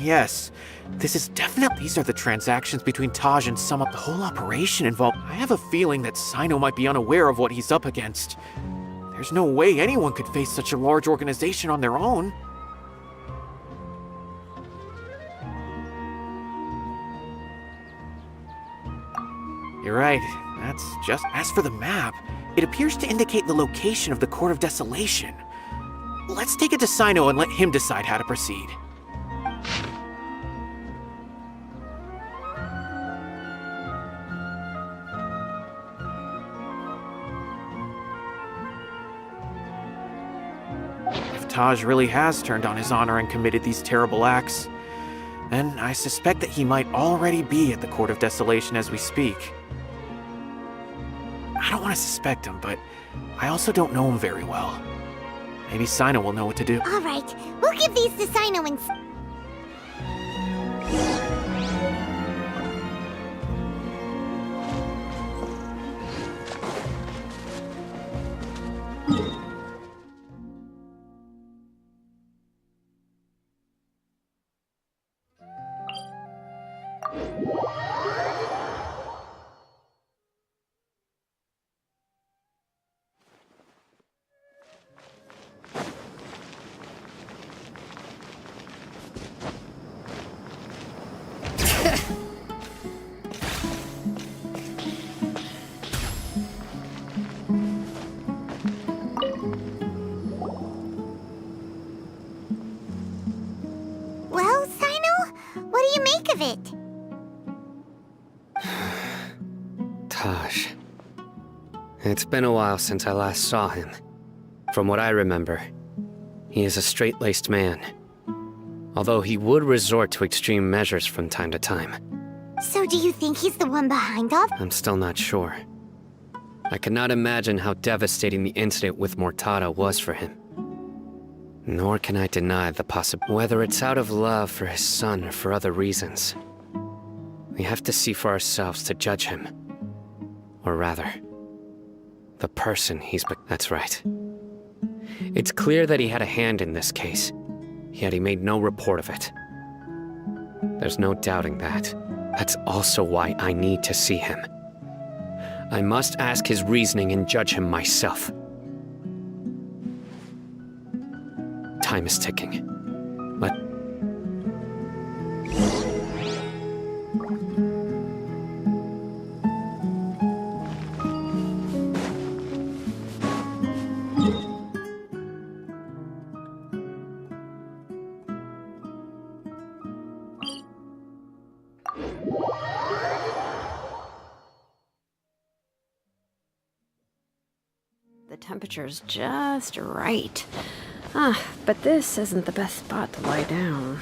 Yes. This is definitely... These are the transactions between Taj and some of the whole operation involved. I have a feeling that Sino might be unaware of what he's up against. There's no way anyone could face such a large organization on their own. You're right. That's just... As for the map, it appears to indicate the location of the Court of Desolation. Let's take it to Sino and let him decide how to proceed. If Taj really has turned on his honor and committed these terrible acts, then I suspect that he might already be at the Court of Desolation as we speak. I don't want to suspect him, but I also don't know him very well. Maybe Sino will know what to do. all right. We'll give these to Sino and... Well, Sino, what do you make of it? Taj. It's been a while since I last saw him. From what I remember, he is a straight-laced man. Although he would resort to extreme measures from time to time. So do you think he's the one behind all? I'm still not sure. I cannot imagine how devastating the incident with Mortada was for him. Nor can I deny the possibility, whether it's out of love for his son or for other reasons. We have to see for ourselves to judge him. Or rather, the person he's that's right. It's clear that he had a hand in this case, yet he made no report of it. There's no doubting that. That's also why I need to see him. I must ask his reasoning and judge him myself. Time is ticking. The temperature's just right. But this isn't the best spot to lie down.